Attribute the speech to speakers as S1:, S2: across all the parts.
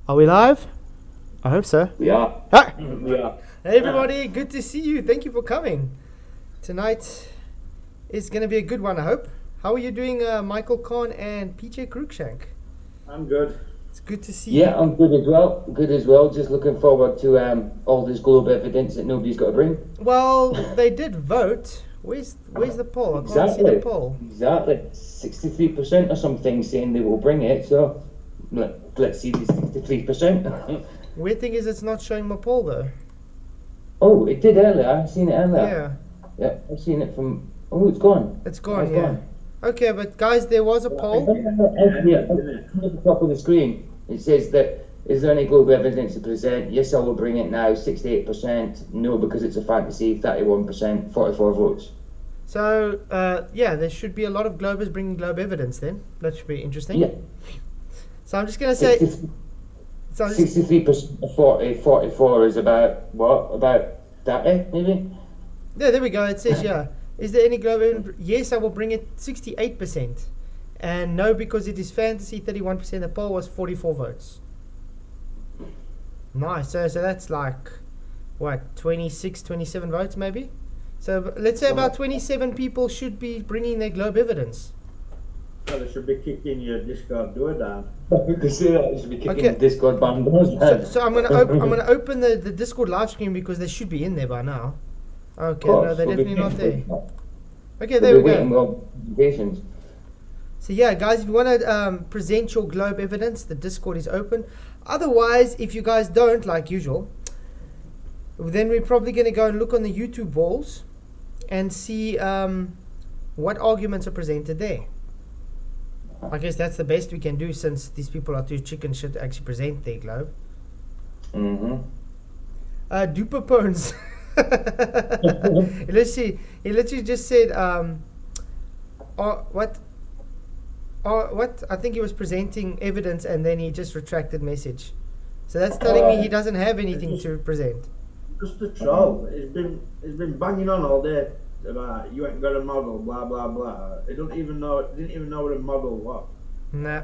S1: Are we live? I hope so.
S2: We are.
S1: Ah!
S2: We are.
S1: Hey everybody, good to see you. Thank you for coming. Tonight is going to be a good one, I hope. How are you doing, Michael Kahn and PJ Cruikshank?
S3: I'm good.
S1: It's good to see you.
S2: Yeah, I'm good as well. Good as well. Just looking forward to all this global evidence that nobody's got to bring.
S1: Well, they did vote. Where's the poll? I can't see the poll.
S2: Exactly. 63% or something saying they will bring it. So let's see the 63%.
S1: Weird thing is it's not showing my poll though.
S2: Oh, it did earlier. I've seen it earlier.
S1: Yeah.
S2: Yeah, I've seen it from. Oh, it's gone.
S1: It's gone, yeah. Okay, but guys, there was a poll.
S2: Yeah, at the top of the screen, it says that, is there any global evidence to present? Yes, I will bring it now, 68%. No, because it's a fantasy, 31%, 44 votes.
S1: So, yeah, there should be a lot of Globers bringing globe evidence then. That should be interesting.
S2: Yeah.
S1: So I'm just going to say...
S2: 63% of 44 is about, what? About 30, maybe?
S1: Yeah, there we go. It says, yeah. Is there any globe evidence? Yes, I will bring it, 68%. And no, because it is fantasy, 31%. The poll was 44 votes. Nice. So that's like, what, 26, 27 votes maybe? So let's say about 27 people should be bringing their globe evidence.
S3: Well, they should be kicking your Discord door down.
S2: They say that they should be kicking the Discord ban doors down.
S1: So I'm gonna open the Discord live stream because they should be in there by now. Okay, no, they're definitely not there. Okay, there we go. So yeah, guys, if you want to present your globe evidence, the Discord is open. Otherwise, if you guys don't, like usual, then we're probably going to go and look on the YouTube walls and see what arguments are presented there. I guess that's the best we can do since these people are too chicken shit to actually present their globe. Duperpones. He literally just said, what? I think he was presenting evidence and then he just retracted message. So that's telling me he doesn't have anything to present.
S3: Just a troll. He's been banging on all day about you ain't got a model, blah blah blah. Didn't even know what a model was.
S1: Nah.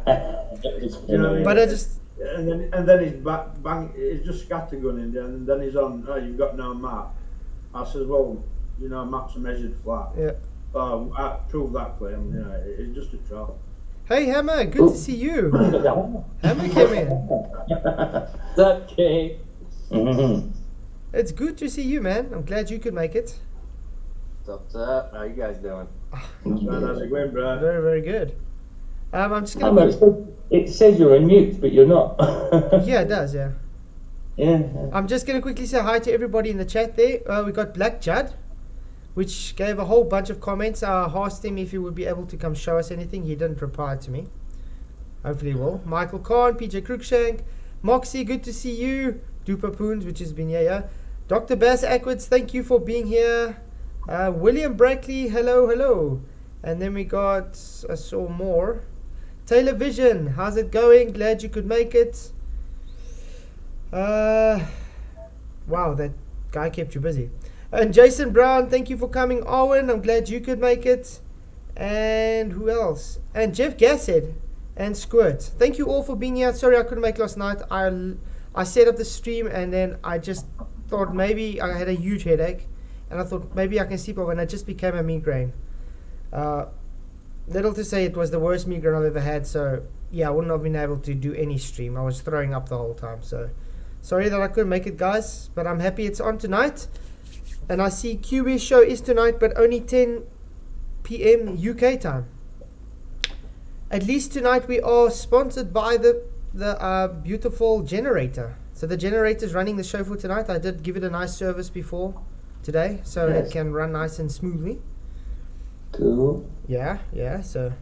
S3: You know what I mean?
S1: But I just.
S3: And then he's just scattergunning, and then he's on. Oh, you've got no map. I says, well, you know, maps are measured flat.
S1: Yeah.
S3: I prove that claim. You know, it's just a troll.
S1: Hey Hammer, good to see you. Hammer came in.
S4: What's up, Kate?
S1: It's good to see you, man. I'm glad you could make it.
S4: What's up? How you guys doing?
S3: How's it going, bro?
S1: Very, very good. I'm just gonna.
S2: It says you're on mute, but you're not.
S1: Yeah, it does. Yeah.
S2: Yeah.
S1: I'm just gonna quickly say hi to everybody in the chat there. We got Black Judd, which gave a whole bunch of comments. I asked him if he would be able to come show us anything. He didn't reply to me. Hopefully he will. Michael Kahn, PJ Cruikshank, Moxie, good to see you. Duper Poons, which has been here. Dr. Bass Ackwards, thank you for being here. William Brackley, hello. And then we got, I saw more. Taylor Vision, how's it going? Glad you could make it. Wow, that guy kept you busy. And Jason Brown, thank you for coming. Owen, I'm glad you could make it. And who else? And Jeff Gassed and Squirt. Thank you all for being here. Sorry I couldn't make last night. I set up the stream and then I just thought maybe I had a huge headache. And I thought maybe I can sleep over and it just became a migraine. Little to say it was the worst migraine I've ever had. So yeah, I wouldn't have been able to do any stream. I was throwing up the whole time. So sorry that I couldn't make it, guys. But I'm happy it's on tonight. And I see QB show is tonight, but only 10 p.m. UK time. At least tonight we are sponsored by the beautiful generator. So the generator is running the show for tonight. I did give it a nice service before today, so it can run nice and smoothly.
S2: Cool.
S1: Yeah. So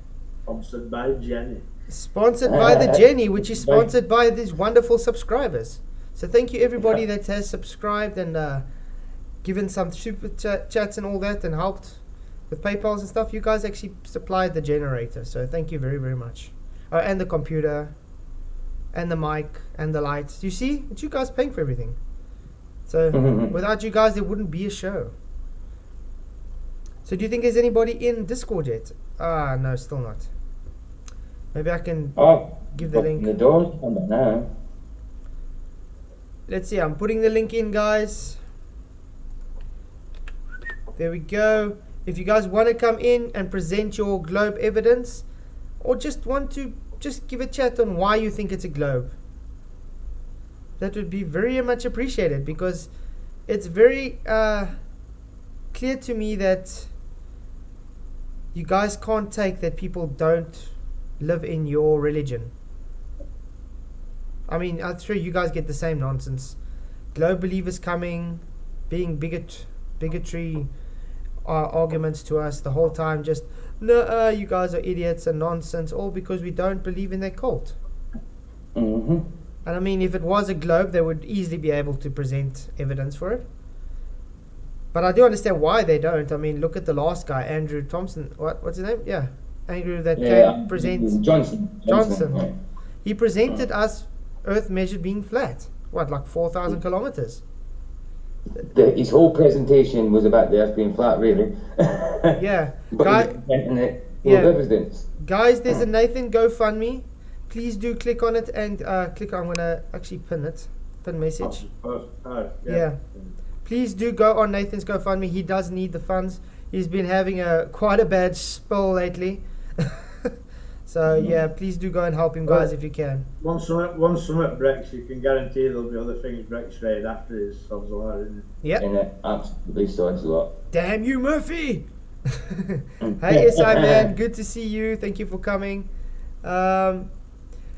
S3: Sponsored by Jenny.
S1: Sponsored by the Jenny, which is sponsored by these wonderful subscribers. So thank you everybody that has subscribed and given some super chats and all that and helped with PayPals and stuff. You guys actually supplied the generator, so thank you very, very much. Oh, and the computer and the mic and the lights. You see, it's you guys paying for everything. So without you guys there wouldn't be a show. So do you think there's anybody in Discord yet? No, still not. Maybe I can give the link.
S2: The door's coming now.
S1: let's see. I'm putting the link in, guys. There we go. If you guys want to come in and present your globe evidence, or just want to just give a chat on why you think it's a globe, that would be very much appreciated, because it's very clear to me that you guys can't take that people don't live in your religion. I mean, I'm sure you guys get the same nonsense. Globe believers coming, being bigotry arguments to us the whole time, just, no, you guys are idiots and nonsense, all because we don't believe in their cult.
S2: Mm-hmm.
S1: And I mean, if it was a globe, they would easily be able to present evidence for it. But I do understand why they don't. I mean, look at the last guy, Andrew Thompson. What's his name? Yeah, Andrew that came present.
S2: Johnson.
S1: Yeah. He presented us Earth measured being flat. What, like 4,000 kilometers?
S2: His whole presentation was about the Earth being flat, really.
S1: Yeah.
S2: But evidence.
S1: Guys, there's a Nathan GoFundMe. Please do click on it and click. I'm gonna actually pin it. Pin message. Yeah. Please do go on Nathan's GoFundMe. He does need the funds. He's been having quite a bad spill lately. So yeah, please do go and help him, guys, if you can.
S3: Once Summit breaks, you can guarantee there'll be other things break straight after his subs a lot, isn't it?
S1: Yep.
S2: And it absolutely sounds a lot.
S1: Damn you, Murphy! Hey, SI man, good to see you. Thank you for coming.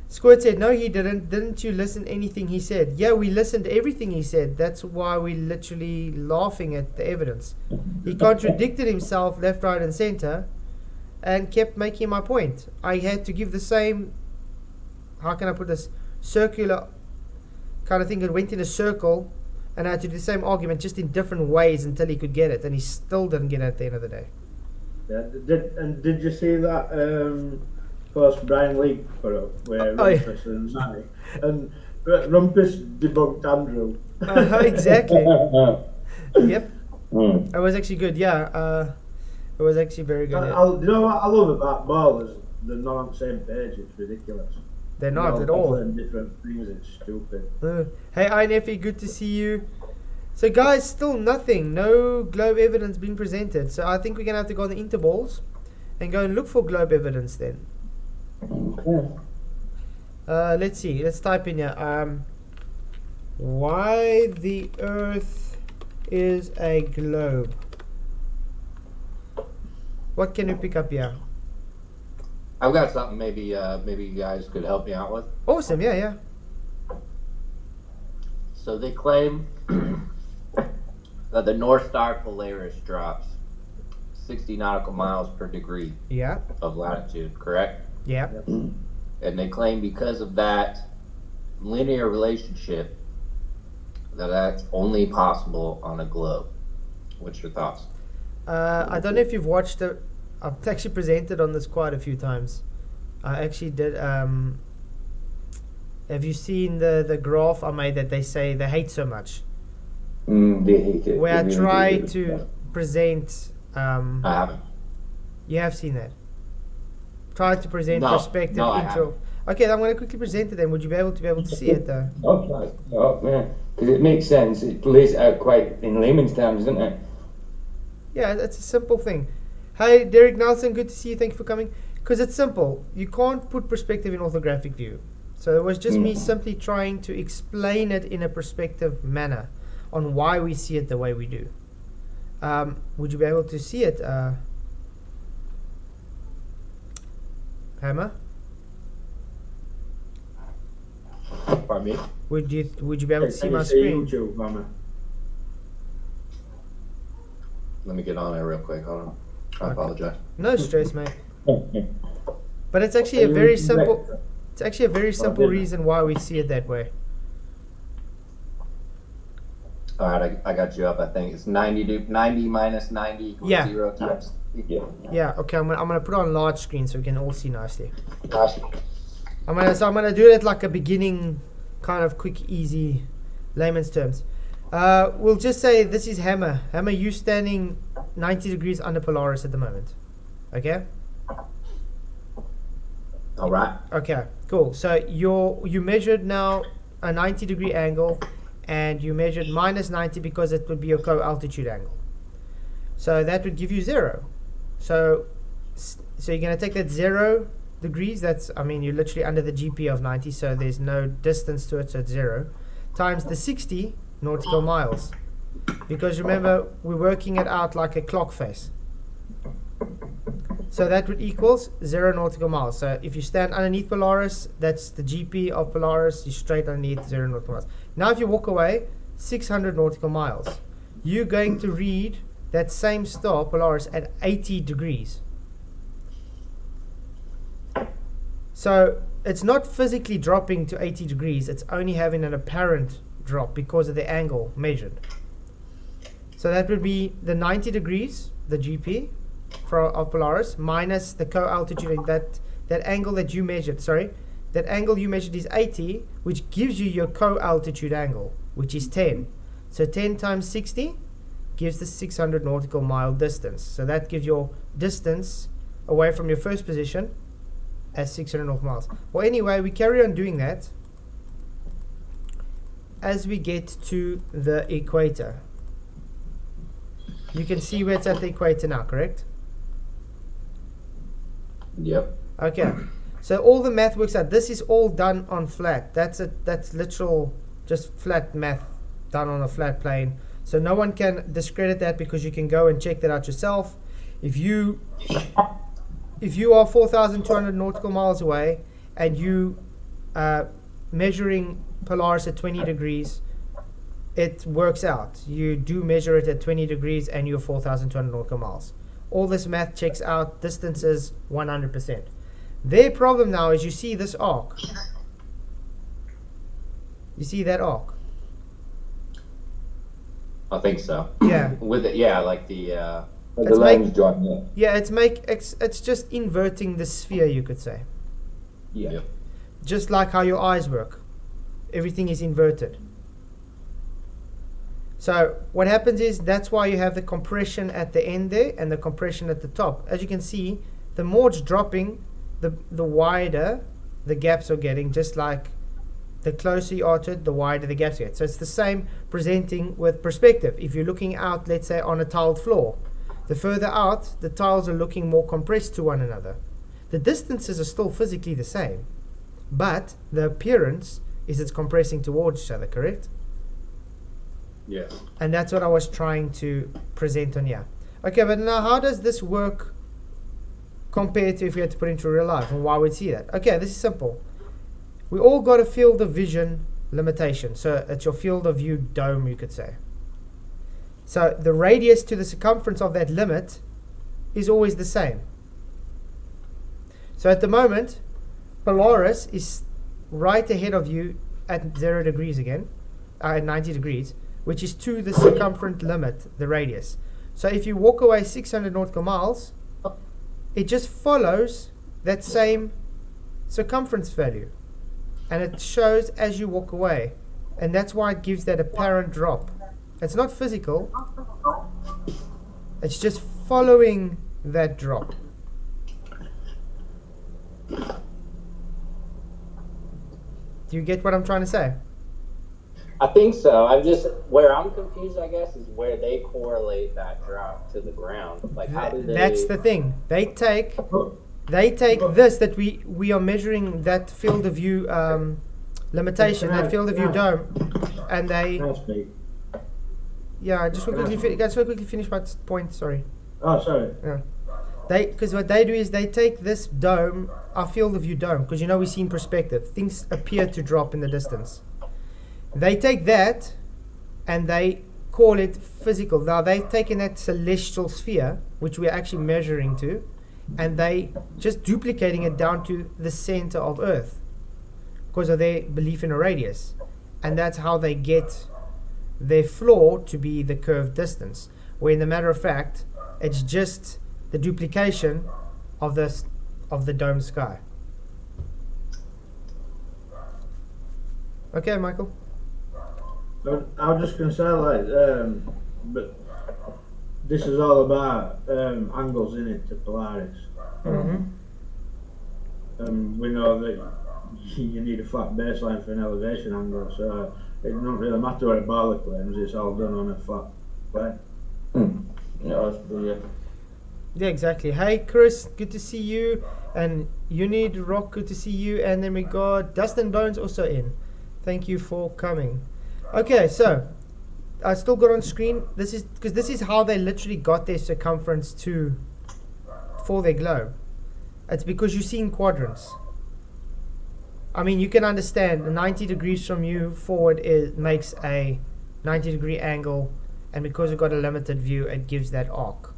S1: Squirt said, no, he didn't. Didn't you listen anything he said? Yeah, we listened to everything he said. That's why we're literally laughing at the evidence. He contradicted himself left, right, and center, and kept making my point. I had to give the same, how can I put this, circular kind of thing. It went in a circle, and I had to do the same argument just in different ways until he could get it, and he still didn't get it at the end of the day.
S3: Yeah, did you see that post Brian Lee put up where Rumpus and Zanny, and Rumpus debunked Andrew?
S1: Exactly. Yep. It was actually good. Yeah. It was actually very good.
S3: You know what I love about ballers? They're not on the same page. It's ridiculous.
S1: They're not at all.
S3: Different things. It's stupid.
S1: Hey, INFE, good to see you. So, guys, still nothing. No globe evidence being presented. So, I think we're going to have to go on the intervals and go and look for globe evidence then.
S2: Okay.
S1: Let's see. Let's type in here. Why the Earth is a globe. What can you pick up here?
S4: I've got something maybe you guys could help me out with.
S1: Awesome, yeah.
S4: So they claim that the North Star Polaris drops 60 nautical miles per degree of latitude, correct?
S1: Yeah.
S4: And they claim because of that linear relationship that's only possible on a globe. What's your thoughts?
S1: I don't know if you've watched it. I've actually presented on this quite a few times. I actually did. Have you seen the graph I made that they say they hate so much?
S2: They hate it.
S1: Where I try to present.
S4: I haven't.
S1: You have seen that? Try to present perspective into. Okay, I'm going to quickly present it then. Would you be able to see it though?
S2: Okay. Oh, yeah. Because it makes sense. It lays it out quite in layman's terms, doesn't it?
S1: Yeah, it's a simple thing. Hi, Derek Nelson, good to see you. Thank you for coming. Because it's simple. You can't put perspective in orthographic view. So it was just me simply trying to explain it in a perspective manner on why we see it the way we do. Would you be able to see it, Hammer?
S4: Pardon me?
S1: Would you be able to see my screen?
S3: YouTube, Hammer?
S4: Let me get on there real quick. Hold on. I apologize.
S1: No stress, mate. But it's actually a very simple. It's actually a very simple reason why we see it that way.
S4: All right, I got you up. I think it's 90 minus 90 equals 0 times.
S1: Yeah. Okay. I'm gonna put it on large screen so we can all see nicely.
S4: Awesome.
S1: I'm gonna do it like a beginning, kind of quick, easy, layman's terms. We'll just say this is Hammer. Hammer, you standing 90 degrees under Polaris at the moment. Okay?
S4: All right.
S1: Okay, cool. So you measured now a 90 degree angle and you measured minus 90 because it would be your co-altitude angle. So that would give you 0. So you're going to take that 0 degrees, that's, I mean, you're literally under the GP of 90, so there's no distance to it, so it's 0, times the 60 nautical miles. Because remember, we're working it out like a clock face. So that would equals 0 nautical miles. So if you stand underneath Polaris, that's the GP of Polaris, you're straight underneath 0 nautical miles. Now if you walk away 600 nautical miles, you're going to read that same star, Polaris, at 80 degrees. So it's not physically dropping to 80 degrees, it's only having an apparent drop because of the angle measured. So that would be the 90 degrees, the GP of Polaris, minus the co-altitude, that angle that you measured, that angle you measured is 80, which gives you your co-altitude angle, which is 10. So 10 times 60 gives the 600 nautical mile distance. So that gives your distance away from your first position as 600 nautical miles. Well, anyway, we carry on doing that as we get to the equator. You can see where it's at the equator now, correct?
S4: Yep.
S1: Okay. So all the math works out. This is all done on flat. That's literal, just flat math done on a flat plane. So no one can discredit that because you can go and check that out yourself. If you are 4,200 nautical miles away and you measuring Polaris at 20 degrees, it works out. You do measure it at 20 degrees and you're 4,200 nautical miles. All this math checks out, distances 100%. Their problem now is you see this arc. You see that arc?
S4: I think so.
S1: Yeah.
S4: With it, yeah, like the
S2: lines drawn, yeah.
S1: Yeah, it's just inverting the sphere, you could say.
S2: Yeah.
S4: Yep.
S1: Just like how your eyes work. Everything is inverted. So what happens is that's why you have the compression at the end there and the compression at the top. As you can see, the more it's dropping, the wider the gaps are getting, just like the closer you are to it, the wider the gaps get. So it's the same presenting with perspective. If you're looking out, let's say, on a tiled floor, the further out, the tiles are looking more compressed to one another. The distances are still physically the same, but the appearance is it's compressing towards each other, correct?
S4: Yes.
S1: And that's what I was trying to present on here. Okay, but now how does this work compared to if we had to put it into real life, and why we'd see that? Okay, this is simple. We all got a field of vision limitation. So it's your field of view dome, you could say. So the radius to the circumference of that limit is always the same. So at the moment, Polaris is right ahead of you at 0 degrees again, at 90 degrees, which is to the circumference limit, the radius. So if you walk away 600 nautical miles, it just follows that same circumference value. And it shows as you walk away. And that's why it gives that apparent drop. It's not physical. It's just following that drop. Do you get what I'm trying to say?
S4: I think so. Where I'm confused, I guess, is where they correlate that drop to the ground. Like, how do they?
S1: That's the thing. They take this, that we are measuring that field of view limitation, that field of view dome, and they. Yeah, I just want to quickly finish my point. Sorry.
S3: Oh, sorry.
S1: Yeah. Because what they do is they take this dome, our field of view dome, because we see in perspective, things appear to drop in the distance. They take that and they call it physical. Now they've taken that celestial sphere, which we're actually measuring to, and they just duplicating it down to the center of Earth because of their belief in a radius. And that's how they get their floor to be the curved distance, where in the matter of fact, it's just the duplication of the dome sky. Okay, Michael.
S3: I was just going to say, but this is all about angles in it to Polaris.
S1: Mm-hmm.
S3: We know that you need a flat baseline for an elevation angle, so it doesn't really matter where a Barley claims, it's all done on a flat plane.
S2: Yeah, that's brilliant.
S1: Yeah, exactly. Hey, Chris, good to see you. And Unid Rock, good to see you. And then we got Dustin Bones also in. Thank you for coming. Okay, so I still got on screen. This is how they literally got their circumference for their globe. It's because you're seeing quadrants. I mean, you can understand 90 degrees from you forward makes a 90-degree angle, and because we've got a limited view, it gives that arc.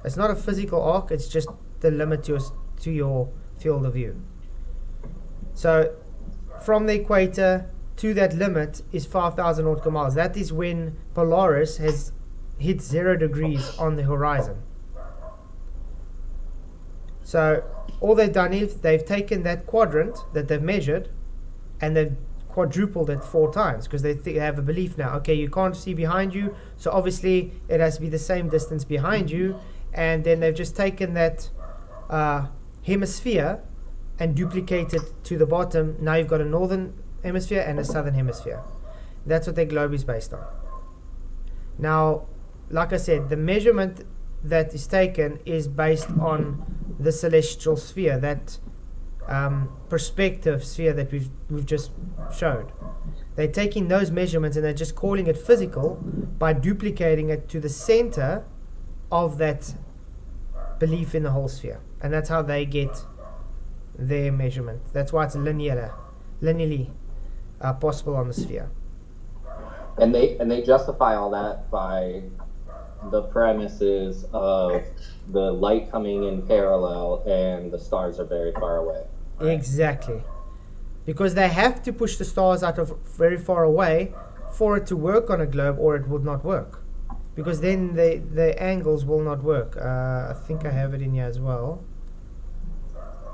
S1: It's not a physical arc, it's just the limit to your field of view. So from the equator to that limit is 5,000 nautical miles. That is when Polaris has hit 0 degrees on the horizon. So all they've done is they've taken that quadrant that they've measured and they've quadrupled it 4 times, because they have a belief now, okay, you can't see behind you, so obviously it has to be the same distance behind you. And then they've just taken that hemisphere and duplicated to the bottom. Now you've got a northern hemisphere and a southern hemisphere. That's what their globe is based on. Now, like I said, the measurement that is taken is based on the celestial sphere, that perspective sphere that we've just showed. They're taking those measurements and they're just calling it physical by duplicating it to the center of that belief in the whole sphere, and that's how they get their measurement. That's why it's linearly possible on the sphere.
S4: And they justify all that by the premises of the light coming in parallel and the stars are very far away.
S1: Right? Exactly, because they have to push the stars out of very far away for it to work on a globe, or it would not work. Because then the angles will not work. I think I have it in here as well.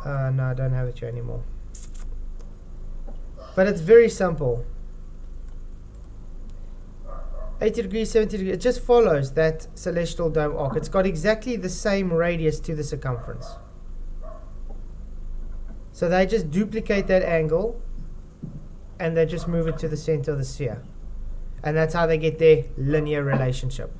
S1: No, I don't have it here anymore. But it's very simple. 80 degrees, 70 degrees. It just follows that celestial dome arc. It's got exactly the same radius to the circumference. So they just duplicate that angle and they just move it to the center of the sphere. And that's how they get their linear relationship.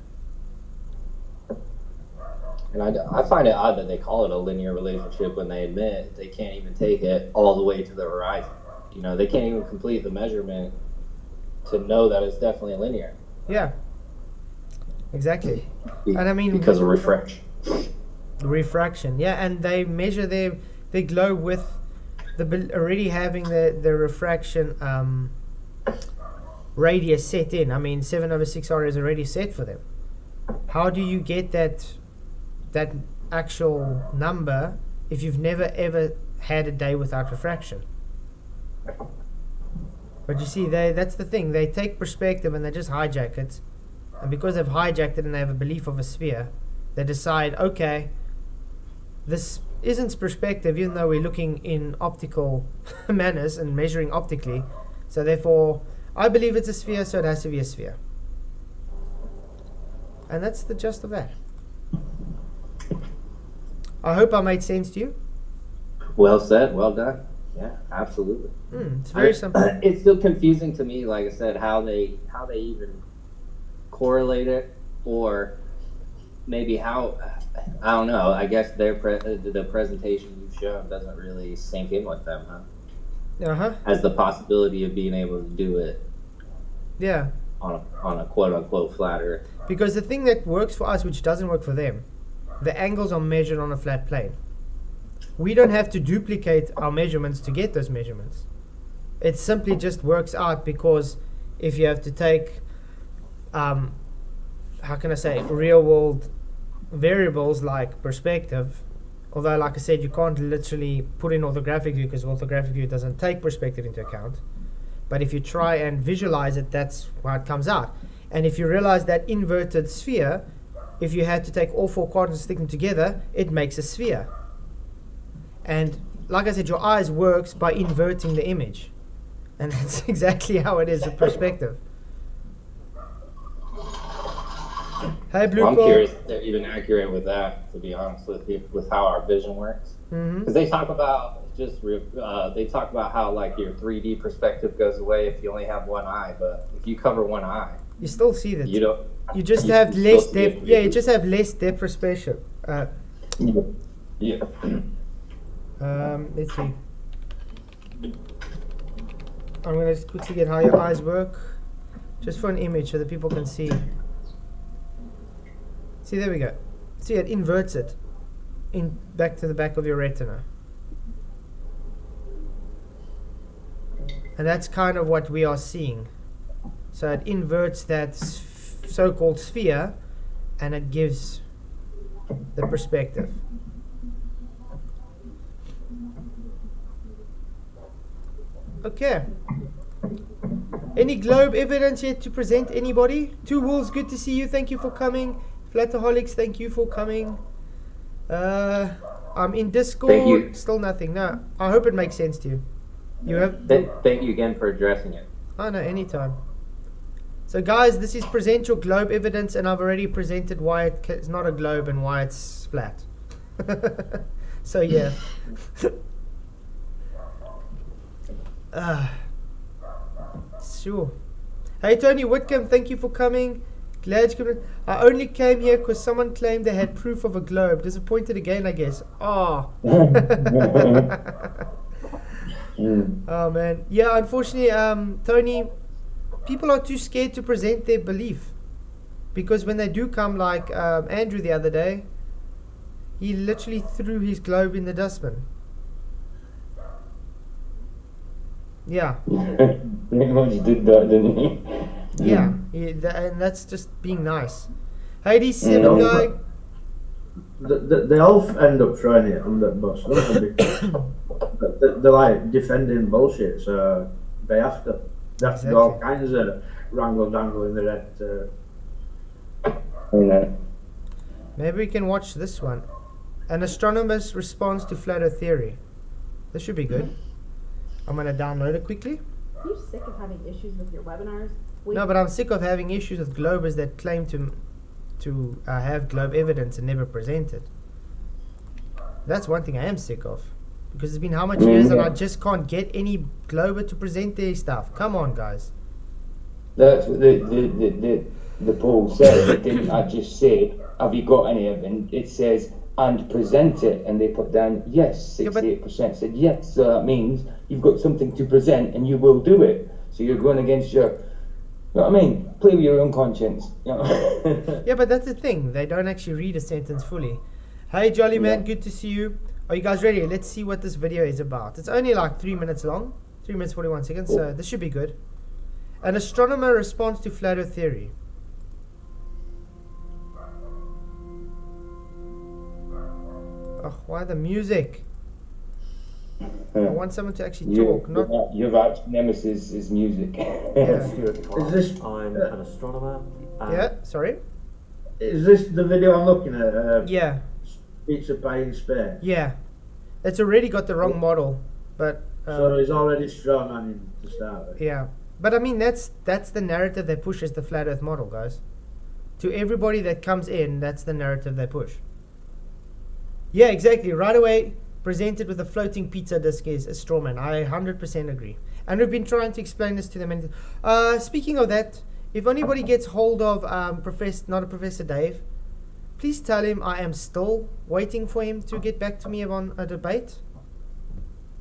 S4: And I find it odd that they call it a linear relationship when they admit they can't even take it all the way to the horizon. You know, they can't even complete the measurement to know that it's definitely linear.
S1: Yeah, exactly. And I mean,
S4: because of refraction.
S1: Refraction, yeah, and they measure their globe with already having the refraction radius set in. I mean, 7/6R is already set for them. How do you get that actual number if you've never ever had a day without refraction? But you see, that's the thing. They take perspective and they just hijack it. And because they've hijacked it and they have a belief of a sphere, they decide, okay, this isn't perspective, even though we're looking in optical manners and measuring optically. So therefore, I believe it's a sphere, so it has to be a sphere. And that's the gist of that. I hope I made sense to you.
S4: Well said, well done. Yeah, absolutely.
S1: It's very simple.
S4: It's still confusing to me, like I said, how they even correlate it, or maybe how, I don't know. I guess the presentation you've shown doesn't really sink in with them, huh? As the possibility of being able to do it.
S1: Yeah.
S4: On a quote unquote flat Earth.
S1: Because the thing that works for us, which doesn't work for them, the angles are measured on a flat plane. We don't have to duplicate our measurements to get those measurements. It simply just works out, because if you have to take, how can I say, real world variables like perspective, although like I said, you can't literally put in orthographic view because orthographic view doesn't take perspective into account. But if you try and visualize it, that's how it comes out. And if you realize that inverted sphere, if you had to take all 4 quadrants and stick them together, it makes a sphere. And like I said, your eyes works by inverting the image. And that's exactly how it is with perspective. Hey, Blue
S4: I'm
S1: Paul.
S4: curious if they're even accurate with that, to be honest with you, with how our vision works. Because they talk about they talk about how like your 3D perspective goes away if you only have one eye, but if you cover one eye,
S1: you still see that.
S4: you don't.
S1: You just have less depth. Yeah, you just have less depth perspective.
S2: Yeah.
S1: Let's see. I'm gonna quickly get how your eyes work, just for an image so that people can see. See, there we go. See, it inverts it back to the back of your retina. And that's kind of what we are seeing. So it inverts that so-called sphere, and it gives the perspective. Okay. Any globe evidence yet to present, anybody? Two Wolves, good to see you. Thank you for coming. Flataholics, thank you for coming. I'm in Discord.
S4: Thank you.
S1: Still nothing. No, I hope it makes sense to you. You have.
S4: Thank you again for addressing it.
S1: Oh no, anytime. So guys, this is present your globe evidence, and I've already presented why it's not a globe and why it's flat. So yeah. Sure. Hey Tony Whitcomb, thank you for coming. Glad you could. I only came here because someone claimed they had proof of a globe. Disappointed again, I guess. Oh. Oh man. Yeah, unfortunately, Tony, people are too scared to present their belief. Because when they do come, like Andrew the other day, he literally threw his globe in the dustbin. Yeah.
S2: Pretty much did that, didn't he?
S1: Yeah, and that's just being nice. Hades 7 guy.
S3: They all end up throwing it on the bus. They're like defending bullshit, so they have to. They have to do all kinds of wrangle-dangle in the red.
S1: Maybe we can watch this one. An astronomer's response to flat Earth theory. This should be good. I'm going to download it quickly.
S5: Are you sick of having issues with your webinars?
S1: No, but I'm sick of having issues with globers that claim to have globe evidence and never present it. That's one thing I am sick of. Because it's been how much years and I just can't get any glober to present their stuff. Come on, guys.
S2: That's what the poll said. It didn't I just say, have you got any evidence? It says, and present it. And they put down, yes, 68% said yes. So that means you've got something to present and you will do it. So you're going against your, you know what I mean? Play with your own conscience. You know?
S1: Yeah, but that's the thing. They don't actually read a sentence fully. Hey, Jolly Man, good to see you. Are you guys ready? Let's see what this video is about. It's only like 3 minutes long. 3 minutes 41 seconds. So this should be good. An astronomer responds to flat Earth theory. Oh, why the music? I want someone to actually talk.
S2: Your arch nemesis is music.
S1: Yeah.
S6: I'm an astronomer.
S1: Yeah, sorry?
S3: Is this the video I'm looking at?
S1: Yeah.
S3: Pizza pie in space.
S1: Yeah. It's already got the wrong model. But
S3: so he's already strong on him to start with.
S1: Yeah. But I mean, that's the narrative they push as the flat Earth model, guys. To everybody that comes in, that's the narrative they push. Yeah, exactly. Right away, presented with a floating pizza disc is a straw man. I 100% agree. And we've been trying to explain this to them. Speaking of that, if anybody gets hold of Professor Dave, please tell him I am still waiting for him to get back to me on a debate.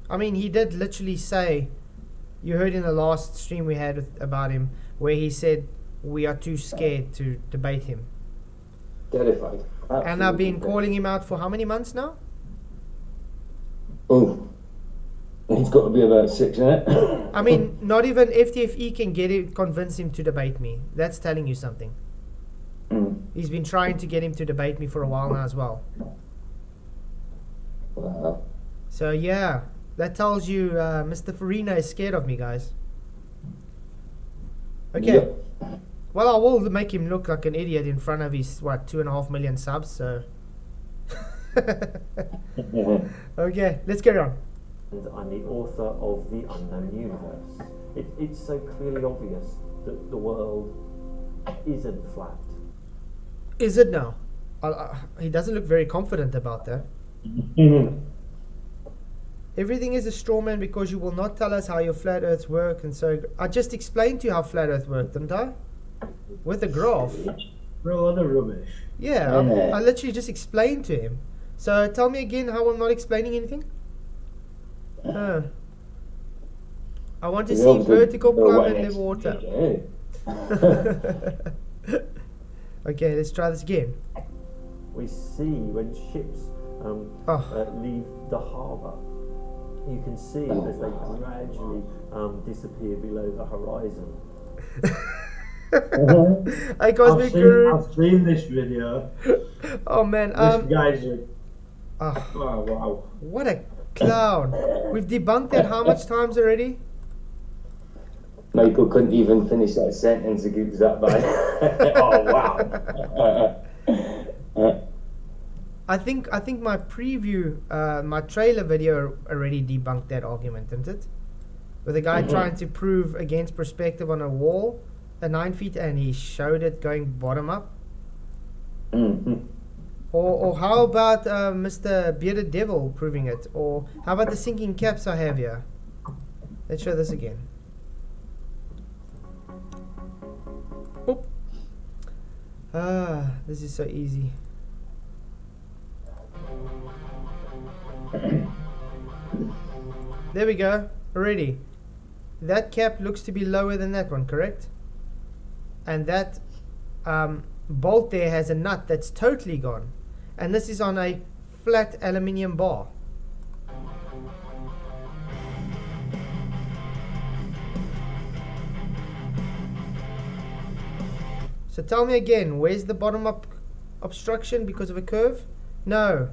S1: I mean, he did literally say, you heard in the last stream we had about him, where he said we are too scared to debate him.
S2: Terrified. Absolutely.
S1: And I've been calling him out for how many months now?
S2: Oh, it's got to be about 6, isn't it?
S1: I mean, not even FTFE can convince him to debate me. That's telling you something. He's been trying to get him to debate me for a while now as well.
S2: Wow.
S1: So yeah, that tells you Mr. Farina is scared of me, guys. Okay.
S2: Yep.
S1: Well, I will make him look like an idiot in front of his, 2.5 million subs, so... Okay, let's carry on.
S6: And I'm the author of The Unknown Universe. It's so clearly obvious that the world isn't flat.
S1: Is it now? He doesn't look very confident about that. Everything is a straw man because you will not tell us how your flat earths work, and so I just explained to you how flat earth worked, didn't I? With a graph.
S3: We're a lot of rubbish.
S1: Yeah, I literally just explained to him. So tell me again how I'm not explaining anything? I want to see vertical plumb and level water. Okay, let's try this again.
S6: We see when ships leave the harbour, you can see as they gradually disappear below the horizon.
S3: I've seen this video.
S1: Oh man,
S3: this guy's oh wow.
S1: What a clown. We've debunked that how much times already?
S2: Michael couldn't even finish that sentence, it was that bad. Oh wow.
S1: I think my preview, my trailer video already debunked that argument, didn't it? With a guy trying to prove against perspective on a wall, a 9 feet, and he showed it going bottom up. Or how about Mr. Bearded Devil proving it? Or how about the sinking caps I have here? Let's show this again. Boop. This is so easy. There we go. Already. That cap looks to be lower than that one, correct? And that bolt there has a nut that's totally gone. And this is on a flat aluminium bar. So tell me again, where's the bottom up obstruction because of a curve? No.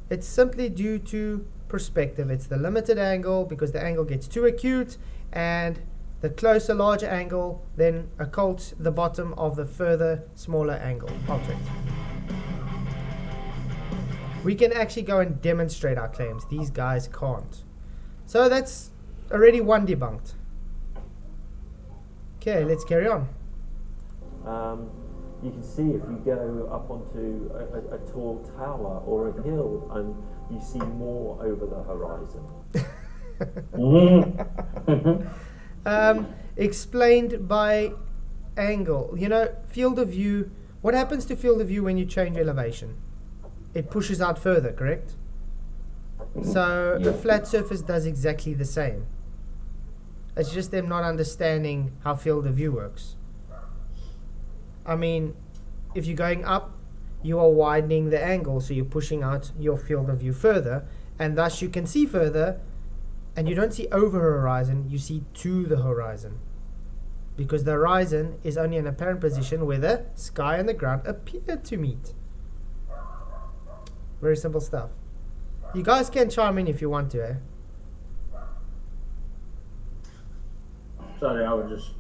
S1: It's simply due to perspective. It's the limited angle because the angle gets too acute, and the closer, larger angle then occults the bottom of the further, smaller angle object. We can actually go and demonstrate our claims. These guys can't. So that's already one debunked. Okay, let's carry on.
S6: You can see if you go up onto a tall tower or a hill, and you see more over the horizon.
S1: Explained by angle. You know, field of view. What happens to field of view when you change elevation? It pushes out further, correct? So a flat surface does exactly the same. It's just them not understanding how field of view works. I mean, if you're going up, you are widening the angle, so you're pushing out your field of view further, and thus you can see further, and you don't see over the horizon, you see to the horizon. Because the horizon is only an apparent position where the sky and the ground appear to meet. Very simple stuff. You guys can chime in if you want to, eh?
S3: Sorry, I was just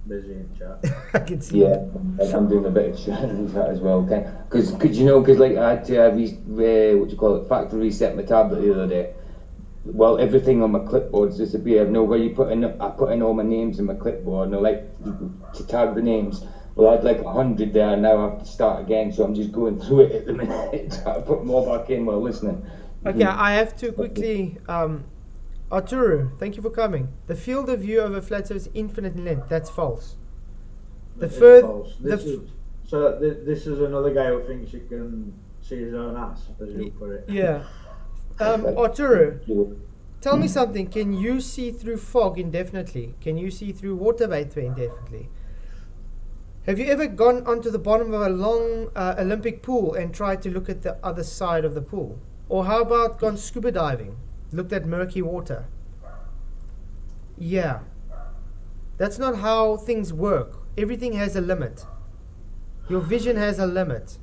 S3: busy in chat.
S1: I can see.
S2: Yeah, I'm doing a bit of chat in chat as well. Because you know, because like I had to factory reset my tablet the other day. Well, everything on my clipboard's disappeared. No, where you put in, I put in all my names in my clipboard, and I like to tag the names. Well, I had like 100 there, and now I have to start again. So I'm just going through it at the minute. I put them all back in while listening.
S1: Okay, I have to quickly. Arturo, thank you for coming. The field of view of a flat surface is infinite in length. That's false.
S3: False. This is another guy who thinks he can see his own ass, as you put it.
S1: Yeah. Arturo, tell me something. Can you see through fog indefinitely? Can you see through water vapor indefinitely? Have you ever gone onto the bottom of a long Olympic pool and tried to look at the other side of the pool? Or how about gone scuba diving? Looked at murky water? Yeah. That's not how things work. Everything has a limit. Your vision has a limit.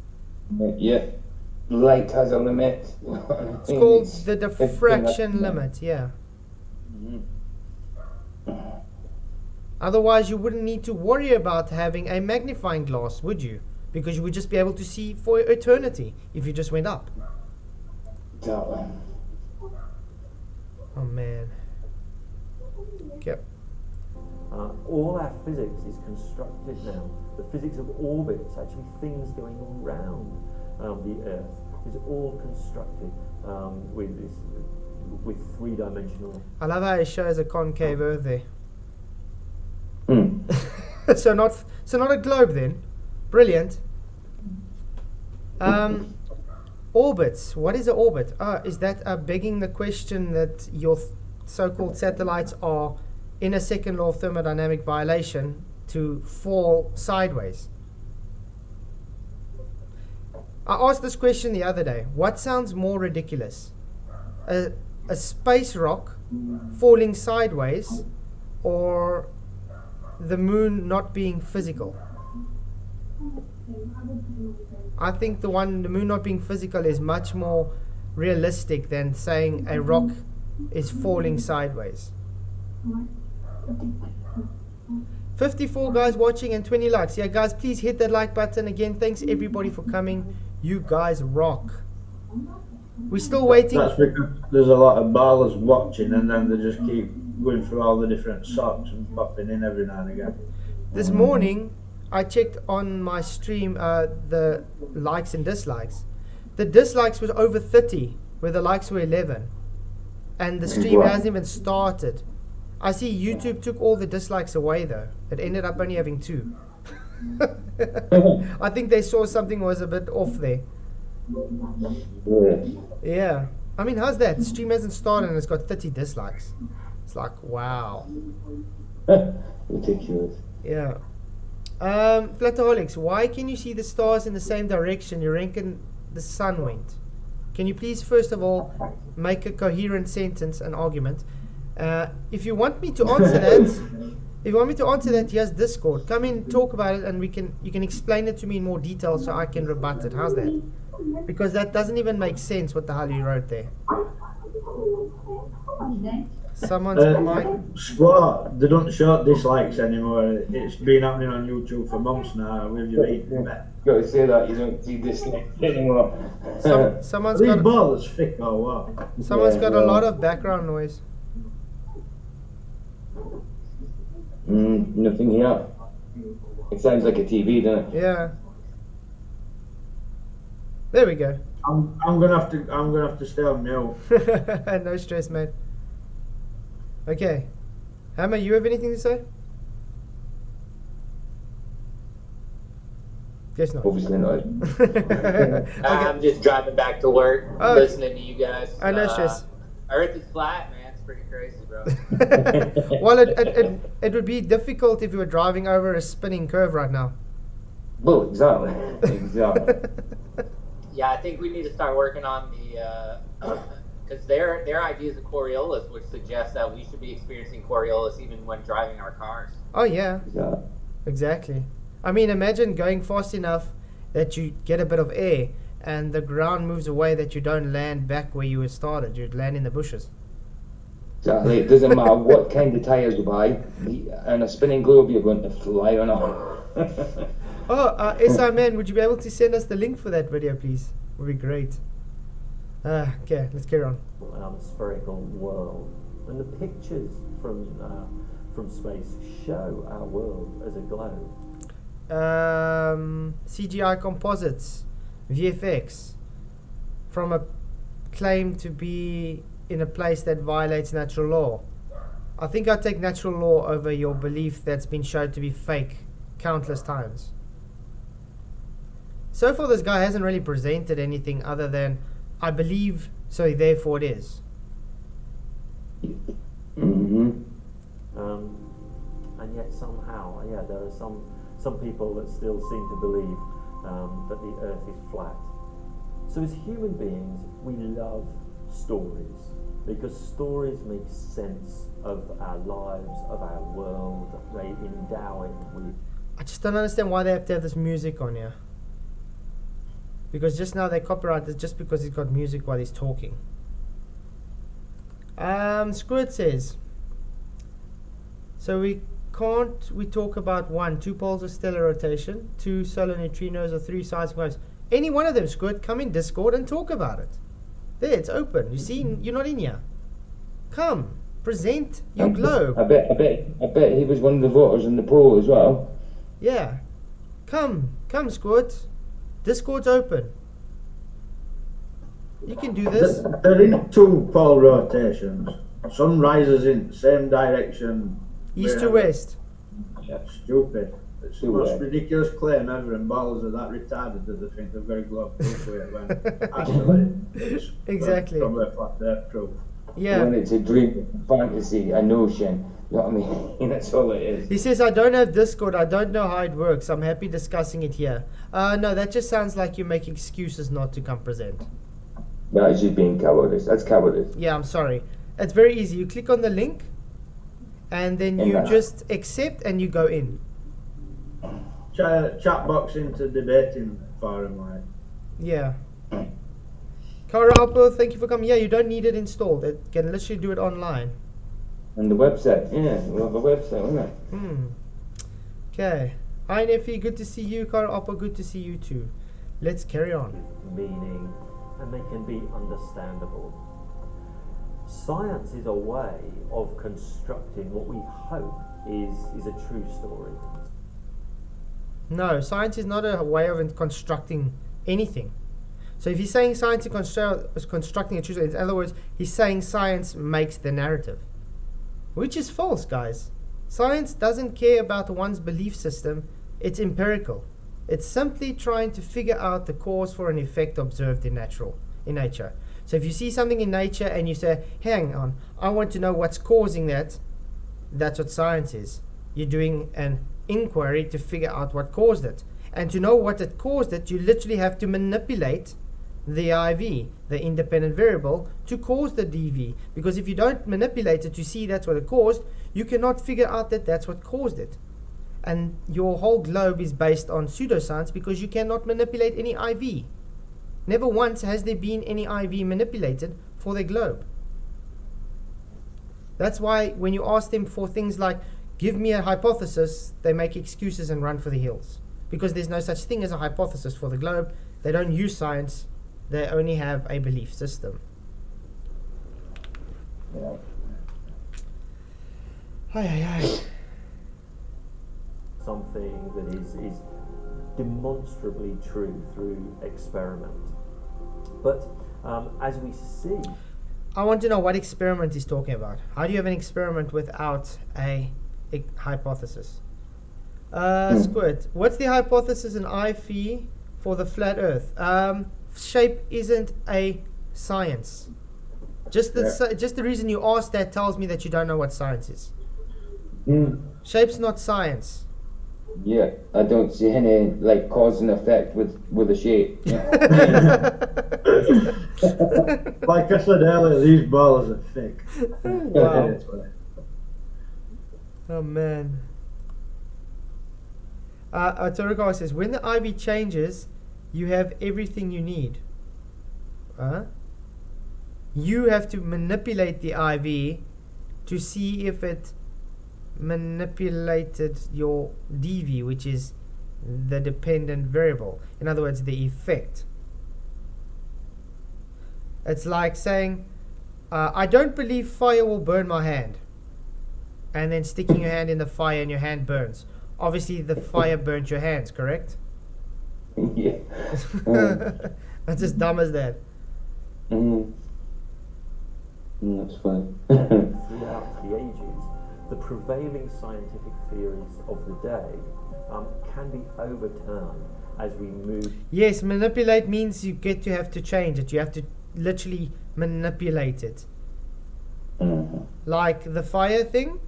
S2: Yeah. Light has a limit.
S1: It's called the diffraction limit, yeah. Otherwise, you wouldn't need to worry about having a magnifying glass, would you? Because you would just be able to see for eternity if you just went up. Oh man. Okay.
S6: All our physics is constructed now. The physics of orbits, actually things going around the Earth, is all constructed with three-dimensional.
S1: I love how it shows a concave Earth there.
S2: Hmm.
S1: so not a globe then. Brilliant. Orbits. What is an orbit? Is that begging the question that your so-called satellites are in a second law of thermodynamic violation to fall sideways? I asked this question the other day. What sounds more ridiculous? A space rock falling sideways, or the moon not being physical? I think the moon not being physical is much more realistic than saying a rock is falling sideways. 54 guys watching and 20 likes. Yeah, guys, please hit that like button. Again, thanks everybody for coming. You guys rock. We're still waiting.
S3: That's because there's a lot of ballers watching, and then they just keep going through all the different socks and popping in every now and again.
S1: This morning, I checked on my stream the likes and dislikes. The dislikes was over 30, where the likes were 11. And the stream hasn't even started. I see YouTube took all the dislikes away though. It ended up only having 2. I think they saw something was a bit off there. Yeah. I mean, how's that? The stream hasn't started and it's got 30 dislikes. It's like, wow.
S2: Ridiculous.
S1: Yeah. Flataholics, why can you see the stars in the same direction you reckon the sun went? Can you please, first of all, make a coherent sentence, an argument? If you want me to answer that, here's Discord. Come in, talk about it, and you can explain it to me in more detail so I can rebut it. How's that? Because that doesn't even make sense what the hell you wrote there. Someone's mic.
S3: Squat, they don't show dislikes anymore. It's been happening on YouTube for months now with your eating.
S2: Got to say that you don't see dislikes anymore.
S1: Someone's
S3: These
S1: got
S3: balls thick or what?
S1: Someone's got a lot of background noise.
S2: Nothing here. It sounds like a TV, doesn't it?
S1: Yeah. There we go.
S3: I'm gonna have to stay on mute.
S1: No stress, mate. Okay. Hammer, you have anything to say? Guess not.
S2: Obviously not.
S1: Okay.
S4: I'm just driving back to work, listening to you guys.
S1: I know stress.
S4: Earth is flat, man. It's pretty crazy, bro.
S1: Well, it would be difficult if you were driving over a spinning curve right now.
S2: Well, exactly. Exactly.
S4: Yeah, I think we need to start working on the because their ideas of Coriolis, which suggests that we should be experiencing Coriolis even when driving our cars.
S1: Oh yeah.
S2: Yeah.
S1: Exactly. I mean, imagine going fast enough that you get a bit of air and the ground moves away, that you don't land back where you were started. You'd land in the bushes.
S2: Exactly. It doesn't matter what kind of tyres you buy. On a spinning globe, you're going to fly on it.
S1: SI Man, would you be able to send us the link for that video, please? Would be great. Okay, let's carry on.
S6: Spherical world, and the pictures from space show our world as a globe.
S1: CGI composites, VFX, from a claim to be in a place that violates natural law. I think I'd take natural law over your belief that's been shown to be fake countless times. So far, this guy hasn't really presented anything other than, I believe, so therefore it is.
S2: Mm-hmm.
S6: And yet somehow, there are some people that still seem to believe that the Earth is flat. So as human beings, we love stories, because stories make sense of our lives, of our world. They endow it with...
S1: I just don't understand why they have to have this music on here. Because just now they copyright it just because he's got music while he's talking. Squirt says, so we talk about 1, 2 poles of stellar rotation, 2 solar neutrinos, or 3 seismic waves. Any one of them, Squirt, come in Discord and talk about it. There, it's open. You see, you're not in here. Come. Present your globe.
S2: I bet he was one of the voters in the poll as well.
S1: Yeah. Come, Squirt. Discord's open. You can do this.
S3: They're in 2 pole rotations. Sun rises in the same direction.
S1: East to west.
S3: Stupid. It's the most ridiculous claim ever, and ballers are that retarded that they think they've got to go up this way when actually it's
S1: exactly.
S3: probably a flat earth proof.
S1: Yeah.
S2: When it's a dream, a fantasy, a notion. You know what I mean? That's all it is.
S1: He says, I don't have Discord. I don't know how it works. I'm happy discussing it here. No, that just sounds like you make excuses not to come present.
S2: That is just being cowardice. That's cowardice.
S1: Yeah, I'm sorry. It's very easy. You click on the link, and then you just accept, and you go in.
S3: Chat box into debating forum, like.
S1: Yeah. Kara Alpo, thank you for coming. Yeah, you don't need it installed. It can literally do it online.
S2: And the website, yeah, we have a website, isn't it?
S1: Okay. Hi Neffy, good to see you. Kara Alpo, good to see you too. Let's carry on.
S6: Meaning, and they can be understandable. Science is a way of constructing what we hope is a true story.
S1: No, science is not a way of constructing anything. So if he's saying science is constructing a true story, in other words, he's saying science makes the narrative. Which is false, guys. Science doesn't care about one's belief system. It's empirical. It's simply trying to figure out the cause for an effect observed in nature. So if you see something in nature and you say, hang on, I want to know what's causing that, that's what science is. You're doing an inquiry to figure out what caused it. And to know what it caused it, you literally have to manipulate the IV, the independent variable, to cause the DV. Because if you don't manipulate it to see that's what it caused, you cannot figure out that that's what caused it. And your whole globe is based on pseudoscience because you cannot manipulate any IV. Never once has there been any IV manipulated for the globe. That's why when you ask them for things like, give me a hypothesis, they make excuses and run for the hills. Because there's no such thing as a hypothesis for the globe. They don't use science. They only have a belief system.
S2: Yeah.
S1: Hi.
S6: Something that is demonstrably true through experiment. But as we see...
S1: I want to know what experiment he's talking about. How do you have an experiment without a hypothesis? Squid, what's the hypothesis in I-Phi for the flat earth? Shape isn't a science. Just the reason you asked that tells me that you don't know what science is. Shape's not science.
S2: Yeah, I don't see any like cause and effect with a shape. Yeah.
S3: Like I said earlier, these ballers are fake.
S1: Wow. Oh man. Toriko says, when the IV changes, you have everything you need. You have to manipulate the IV to see if it manipulated your DV, which is the dependent variable. In other words, the effect. It's like saying, I don't believe fire will burn my hand. And then sticking your hand in the fire and your hand burns. Obviously, the fire burnt your hands, correct?
S2: Yeah.
S1: That's as dumb as that.
S2: That's fine.
S6: Throughout the ages, the prevailing scientific theories of the day can be overturned as we move.
S1: Yes, manipulate means you have to change it. You have to literally manipulate it. Like the fire thing.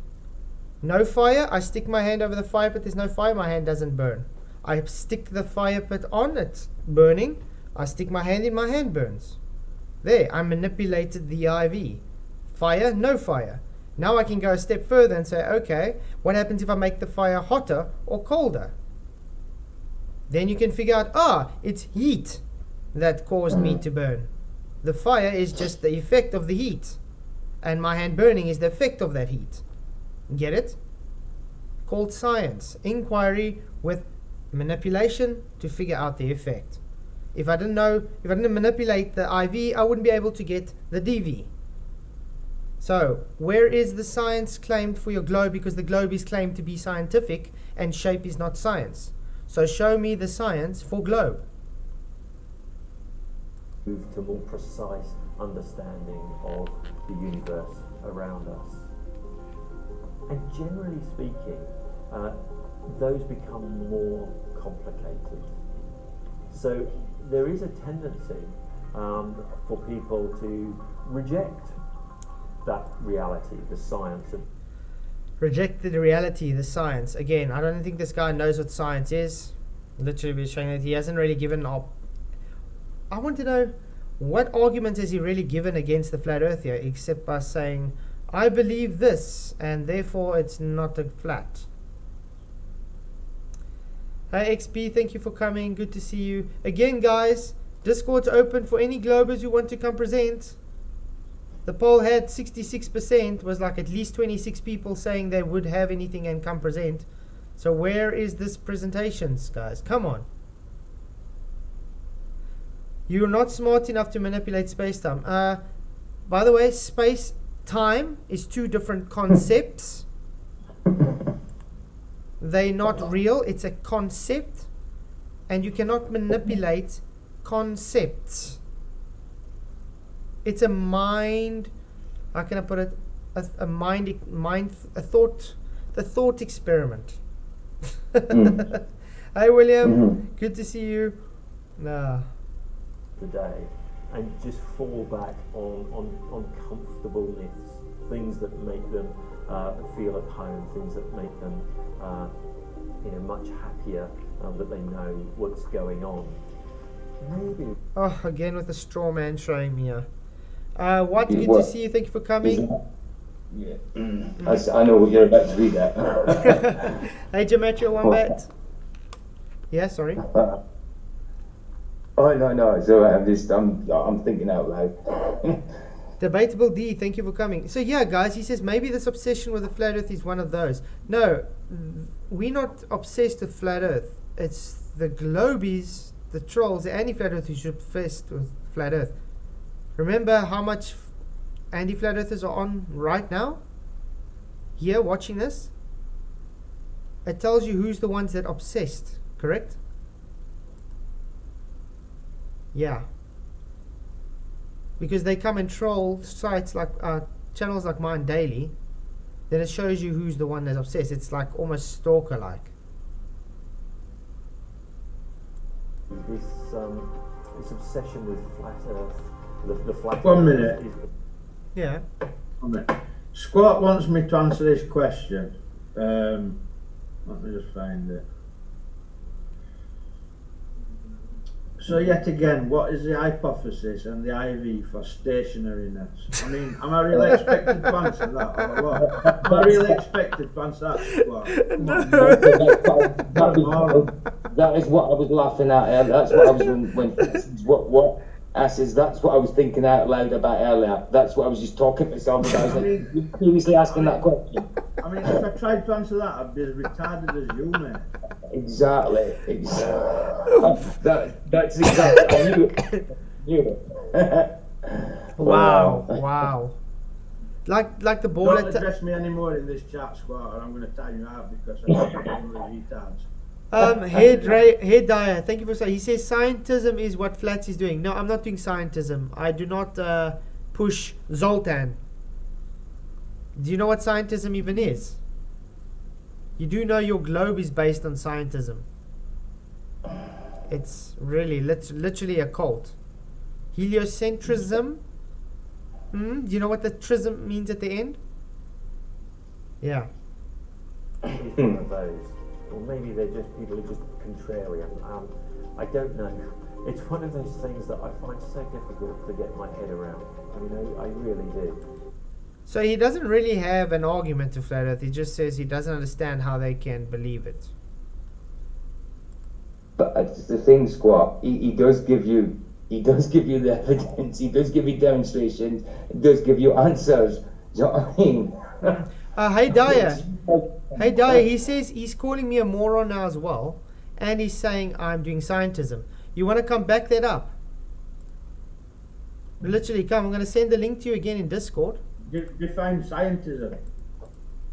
S1: No fire, I stick my hand over the fire pit, there's no fire, my hand doesn't burn. I stick the fire pit on, it's burning. I stick my hand in, my hand burns. There, I manipulated the IV. Fire, no fire. Now I can go a step further and say, okay, what happens if I make the fire hotter or colder? Then you can figure out, it's heat that caused me to burn. The fire is just the effect of the heat. And my hand burning is the effect of that heat. Get it? Called science. Inquiry with manipulation to figure out the effect. If I didn't manipulate the IV, I wouldn't be able to get the DV. So, where is the science claimed for your globe? Because the globe is claimed to be scientific and shape is not science. So show me the science for globe.
S6: Move to more precise understanding of the universe around us. And generally speaking, those become more complicated. So there is a tendency for people to reject that reality, the science of
S1: Reject the reality, the science. Again, I don't think this guy knows what science is. Literally, we're showing that he hasn't really given up. I want to know, what argument has he really given against the flat earth here, except by saying, I believe this, and therefore it's not a flat. Hi XP, thank you for coming. Good to see you. Again, guys, Discord's open for any globers who want to come present. The poll had 66%, was like at least 26 people saying they would have anything and come present. So where is this presentations, guys? Come on. You're not smart enough to manipulate space-time. By the way, space-time is two different concepts. They're not real. It's a concept. And you cannot manipulate concepts. It's a mind, how can I put it? A thought experiment. Hi William, good to see you.
S6: Today, and just fall back on comfortable myths, things that make them feel at home, things that make them much happier, that they know what's going on. Maybe.
S1: Oh, again with the straw man showing me here. What? Good to see you. Thank you for coming.
S2: Yeah. I know what you're about to read that.
S1: Hey, Geometria Wombat. Yeah, sorry.
S2: Oh no, it's alright. I'm thinking out loud.
S1: Debatable D, thank you for coming. So yeah, guys, he says maybe this obsession with the flat earth is one of those. No, we're not obsessed with flat earth. It's the globies, the trolls, the anti-flat earthers who are obsessed with flat earth. Remember how much anti-flat earthers are on right now? Here, watching this? It tells you who's the ones that obsessed, correct? Yeah. Because they come and troll sites like channels like mine daily, then it shows you who's the one that's obsessed. It's like almost stalker-like.
S6: This obsession with flat Earth, the flat.
S3: 1 minute.
S1: Yeah.
S3: 1 minute. Squat wants me to answer this question. Let me just find it. So yet again, what is the hypothesis and the IV for stationariness? I mean, am I really expected to answer that, or what? Am I really expected to answer that?
S2: That is what I was laughing at earlier. That's what I was what I says. That's what I was thinking out loud about earlier. That's what I was just talking to myself about. I was like, seriously asking that question.
S3: I mean, if I tried to answer that, I'd be as retarded as you, mate.
S2: Exactly. That's exactly. I knew it.
S1: Wow. Like the ball.
S3: Don't address me anymore in this chat, Squat, or I'm going to time you out because I'm one of the retards.
S1: Head Dyer, thank you for saying. He says scientism is what Flats is doing. No, I'm not doing scientism. I do not push Zoltan. Do you know what scientism even is? You do know your globe is based on scientism. It's really literally a cult. Heliocentrism. Do you know what the trism means at the end? Yeah.
S6: It's one of those. Or maybe they're just people who are just contrarian. I don't know. It's one of those things that I find so difficult to get my head around. I mean, I really do.
S1: So he doesn't really have an argument to flat earth. He just says he doesn't understand how they can believe it.
S2: But the thing, Squat, he does give you the evidence. He does give you demonstrations. He does give you answers. Do you know what I mean?
S1: Hey Daya, he says he's calling me a moron now as well, and he's saying I'm doing scientism. You want to come back that up? Literally, come. I'm going to send the link to you again in Discord.
S3: define scientism.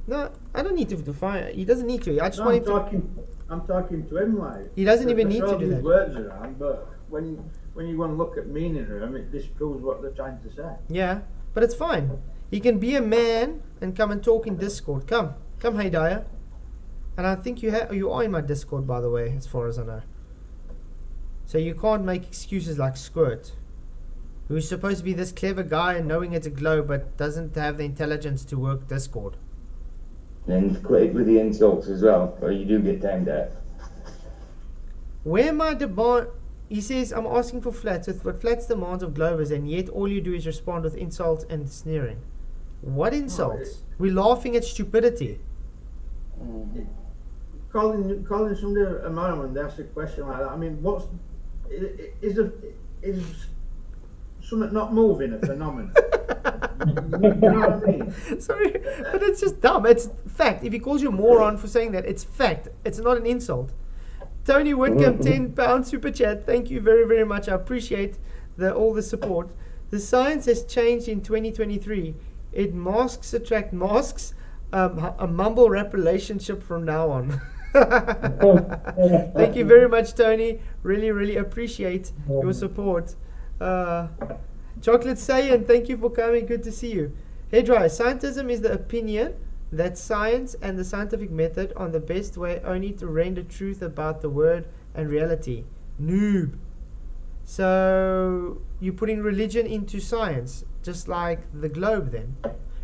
S1: No, I don't need to define. He doesn't need to. I just
S3: No,
S1: want
S3: I'm
S1: him to.
S3: talking. I'm talking to him like.
S1: He doesn't even need to
S3: throw
S1: do
S3: these
S1: that.
S3: words around, but when you want to look at meaning of them, it disproves what they're trying to say.
S1: Yeah, but it's fine. He can be a man and come and talk in Discord. Come, Haydaya. And I think you are in my Discord, by the way, as far as I know. So you can't make excuses like Squirt, who's supposed to be this clever guy and knowing it's a globe, but doesn't have the intelligence to work Discord.
S2: And quit with the insults as well, or you do get timed out.
S1: Where my demand, he says, I'm asking for flats with what flats demands of Globers, and yet all you do is respond with insults and sneering. What insults? We're laughing at stupidity.
S3: Calling somebody a man when they ask a question like that. I mean, is something not moving a phenomenon? You know what I mean?
S1: Sorry, but it's just dumb. It's fact. If he calls you a moron for saying that, it's fact. It's not an insult. Tony Whitcomb, £10 super chat. Thank you very, very much. I appreciate all the support. The science has changed in 2023. It masks attract masks. A mumble rap relationship from now on. Thank you very much, Tony. Really, really appreciate your support. Chocolate Saiyan, thank you for coming. Good to see you. Hairdryer, scientism is the opinion that science and the scientific method are the best way only to render truth about the word and reality. Noob. So you're putting religion into science, just like the globe then.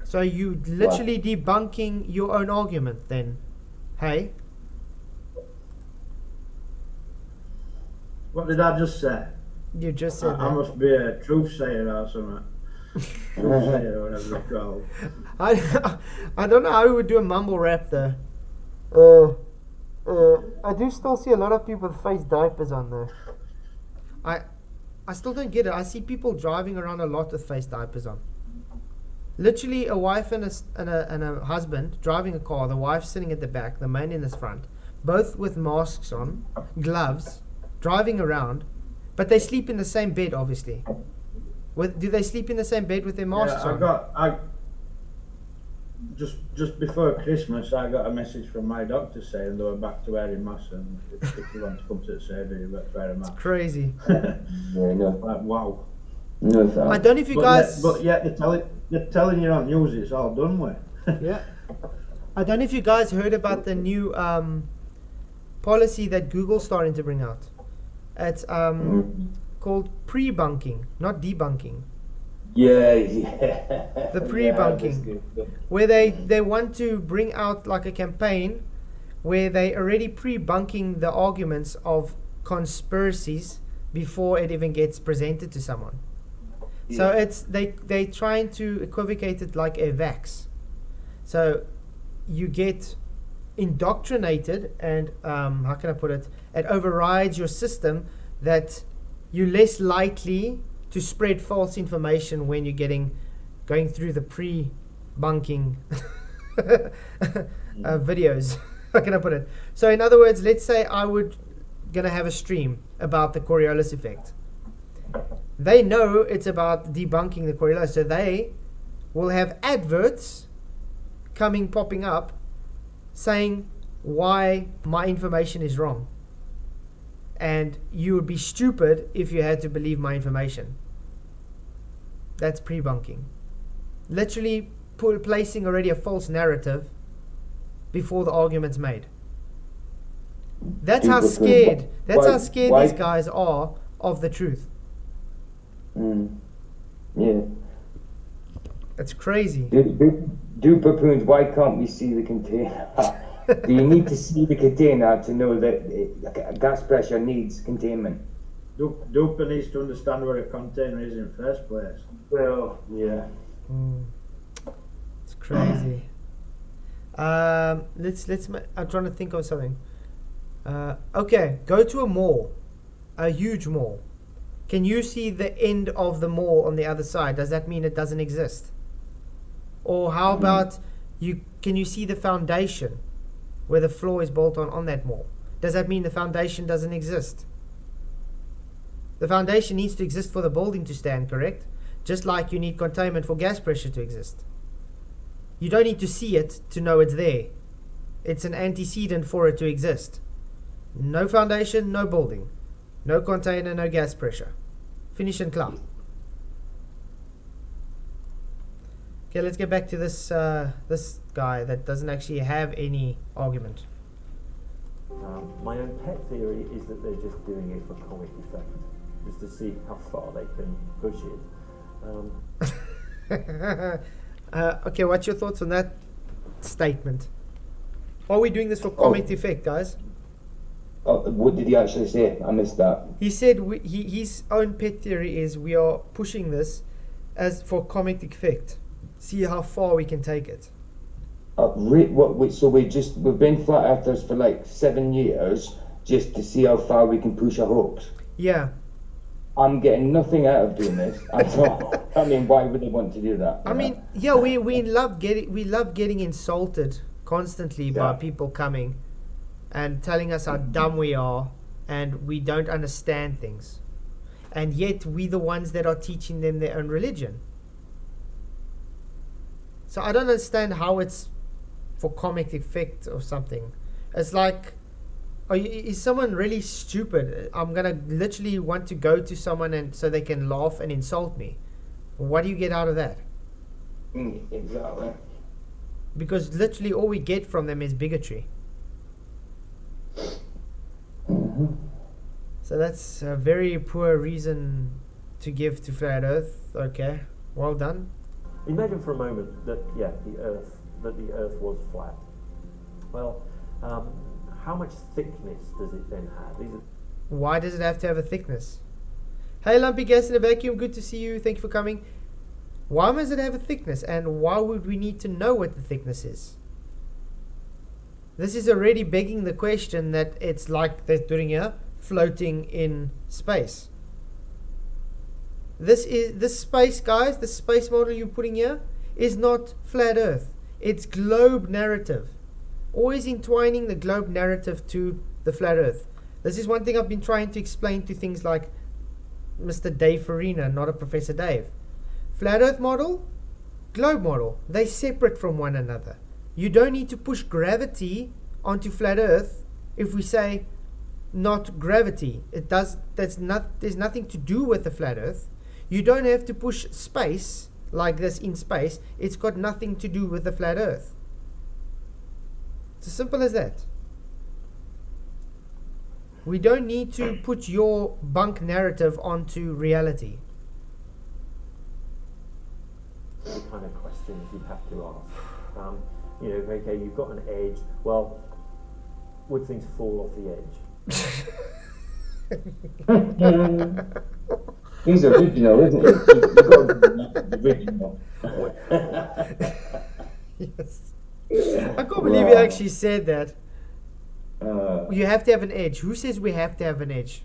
S1: So you literally debunking your own argument then. Hey?
S3: What did I just say?
S1: You just said
S3: I must be a truth sayer or something. Truth sayer or whatever it's called.
S1: I don't know how we would do a mumble rap though. I do still see a lot of people with face diapers on there. I still don't get it. I see people driving around a lot with face diapers on. Literally a wife and a husband driving a car, the wife sitting at the back, the man in the front, both with masks on, gloves, driving around, but they sleep in the same bed obviously. Do they sleep in the same bed with their masks on?
S3: Just before Christmas, I got a message from my doctor saying they were back to wearing masks, and if you want to come to the surgery, you got to wear a mask.
S1: It's crazy.
S3: Like, wow.
S2: No,
S1: I don't know if you guys.
S3: But yet they're telling you on news it's all done with.
S1: Yeah. I don't know if you guys heard about the new policy that Google's starting to bring out. It's called pre-bunking, not debunking.
S2: Yeah.
S1: The pre-bunking, where they want to bring out like a campaign where they already pre-bunking the arguments of conspiracies before it even gets presented to someone. Yeah. So it's they trying to equivocate it like a vax. So you get indoctrinated, and how can I put it? It overrides your system that you're less likely to spread false information when you're going through the pre-bunking videos. How can I put it? So in other words, let's say I would gonna have a stream about the Coriolis effect. They know it's about debunking the Coriolis, so they will have adverts popping up saying why my information is wrong. And you would be stupid if you had to believe my information. That's pre-bunking. Literally placing already a false narrative before the argument's made. That's how scared these guys are of the truth.
S2: Yeah.
S1: That's crazy.
S2: Do proponents, why can't we see the container? Do you need to see the container to know that gas pressure needs containment?
S3: Duper needs to understand what a container is in the first place.
S2: Well, yeah.
S1: It's crazy. I'm trying to think of something. Okay, go to a mall, a huge mall. Can you see the end of the mall on the other side? Does that mean it doesn't exist? Or how about can you see the foundation where the floor is built on that mall? Does that mean the foundation doesn't exist? The foundation needs to exist for the building to stand, correct? Just like you need containment for gas pressure to exist. You don't need to see it to know it's there. It's an antecedent for it to exist. No foundation, no building. No container, no gas pressure. Finish and cloud. Okay, let's get back to this this guy that doesn't actually have any argument.
S6: My own pet theory is that they're just doing it for comic effect, just to see how far they can push it.
S1: Okay, what's your thoughts on that statement? Are we doing this for comic effect, guys?
S2: What did he actually say? I missed that.
S1: He said his own pet theory is we are pushing this as for comic effect. See how far we can take it.
S2: So we've been flat earthers for like 7 years just to see how far we can push our hopes.
S1: Yeah.
S2: I'm getting nothing out of doing this at all. I mean, why would they want to do that?
S1: I mean, yeah, we love getting insulted constantly by people coming and telling us how dumb we are and we don't understand things. And yet we're the ones that are teaching them their own religion. So I don't understand how it's for comic effect or something. It's like, is someone really stupid? I'm gonna literally want to go to someone and so they can laugh and insult me. What do you get out of that?
S2: Exactly.
S1: Because literally all we get from them is bigotry.
S2: Mm-hmm.
S1: So that's a very poor reason to give to flat Earth. Okay, well done.
S6: Imagine for a moment that the Earth was flat. Well, how much thickness does it then have?
S1: Why does it have to have a thickness? Hey, Lumpy Gas in a Vacuum, good to see you. Thank you for coming. Why must it have a thickness, and why would we need to know what the thickness is? This is already begging the question that it's like they're doing here, floating in space. This space, guys, the space model you're putting here is not flat Earth. It's globe narrative. Always entwining the globe narrative to the flat Earth. This is one thing I've been trying to explain to things like Mr. Dave Farina, not a Professor Dave. Flat Earth model, globe model, they're separate from one another. You don't need to push gravity onto flat Earth if we say not gravity. There's nothing to do with the flat Earth. You don't have to push space like this in space. It's got nothing to do with the flat Earth. It's as simple as that. We don't need to put your bunk narrative onto reality.
S6: The kind of questions you'd have to ask. Okay, you've got an edge. Well, would things fall off the edge?
S2: He's original, isn't he? You've got to be original.
S1: Yes. I can't believe you actually said that. You have to have an edge. Who says we have to have an edge?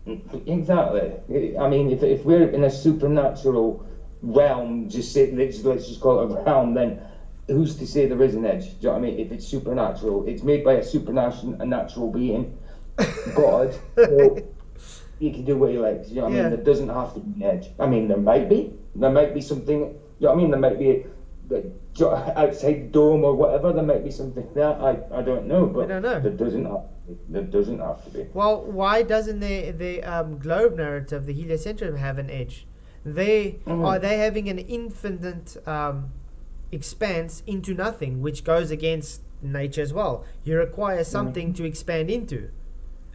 S2: Exactly. I mean, if we're in a supernatural realm, let's just call it a realm, then who's to say there is an edge? Do you know what I mean? If it's supernatural, it's made by a natural being, God. So he can do what he likes. You know what I mean? There doesn't have to be an edge. I mean, there might be something. You know what I mean? There might be outside the dome or whatever. There might be something there. I don't know, but
S1: I don't know.
S2: There doesn't have to be.
S1: Well, why doesn't the globe narrative, the heliocentrism, have an edge? Are they having an infinite expanse into nothing, which goes against nature as well? You require something to expand into.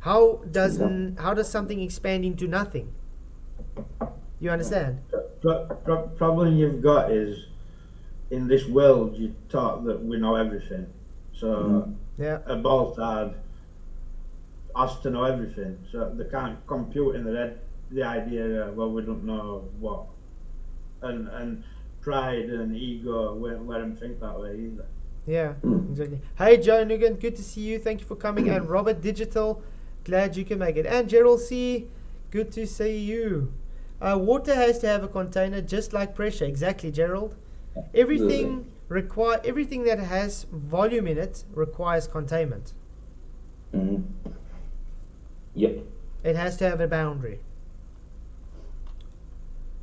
S1: How does something expand into nothing? You understand?
S3: Problem you've got is in this world you're taught that we know everything. So a Baltard has to know everything. So they can't compute in their head the idea well, we don't know what. And pride and ego won't let them think that way either.
S1: Yeah, exactly. Hey Joe Nugan, good to see you. Thank you for coming. And Robert Digital, glad you can make it. And Gerald C, good to see you. Water has to have a container just like pressure. Exactly, Gerald. Everything that has volume in it requires containment.
S2: Yep.
S1: It has to have a boundary.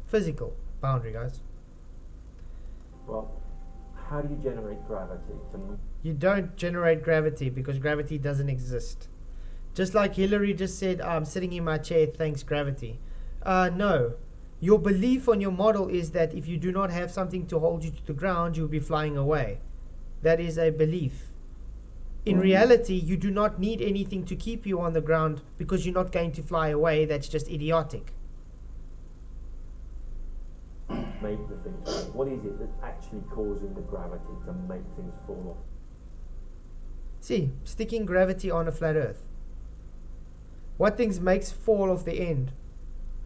S1: Physical boundary, guys.
S6: Well, how do you generate gravity?
S1: You don't generate gravity because gravity doesn't exist. Just like Hillary just said, I'm sitting in my chair thanks gravity. No. Your belief on your model is that if you do not have something to hold you to the ground, you'll be flying away. That is a belief. In reality, you do not need anything to keep you on the ground because you're not going to fly away. That's just idiotic.
S6: Make the things fall. What is it that's actually causing the gravity to make things fall off?
S1: See, sticking gravity on a flat earth. What things makes fall off the end?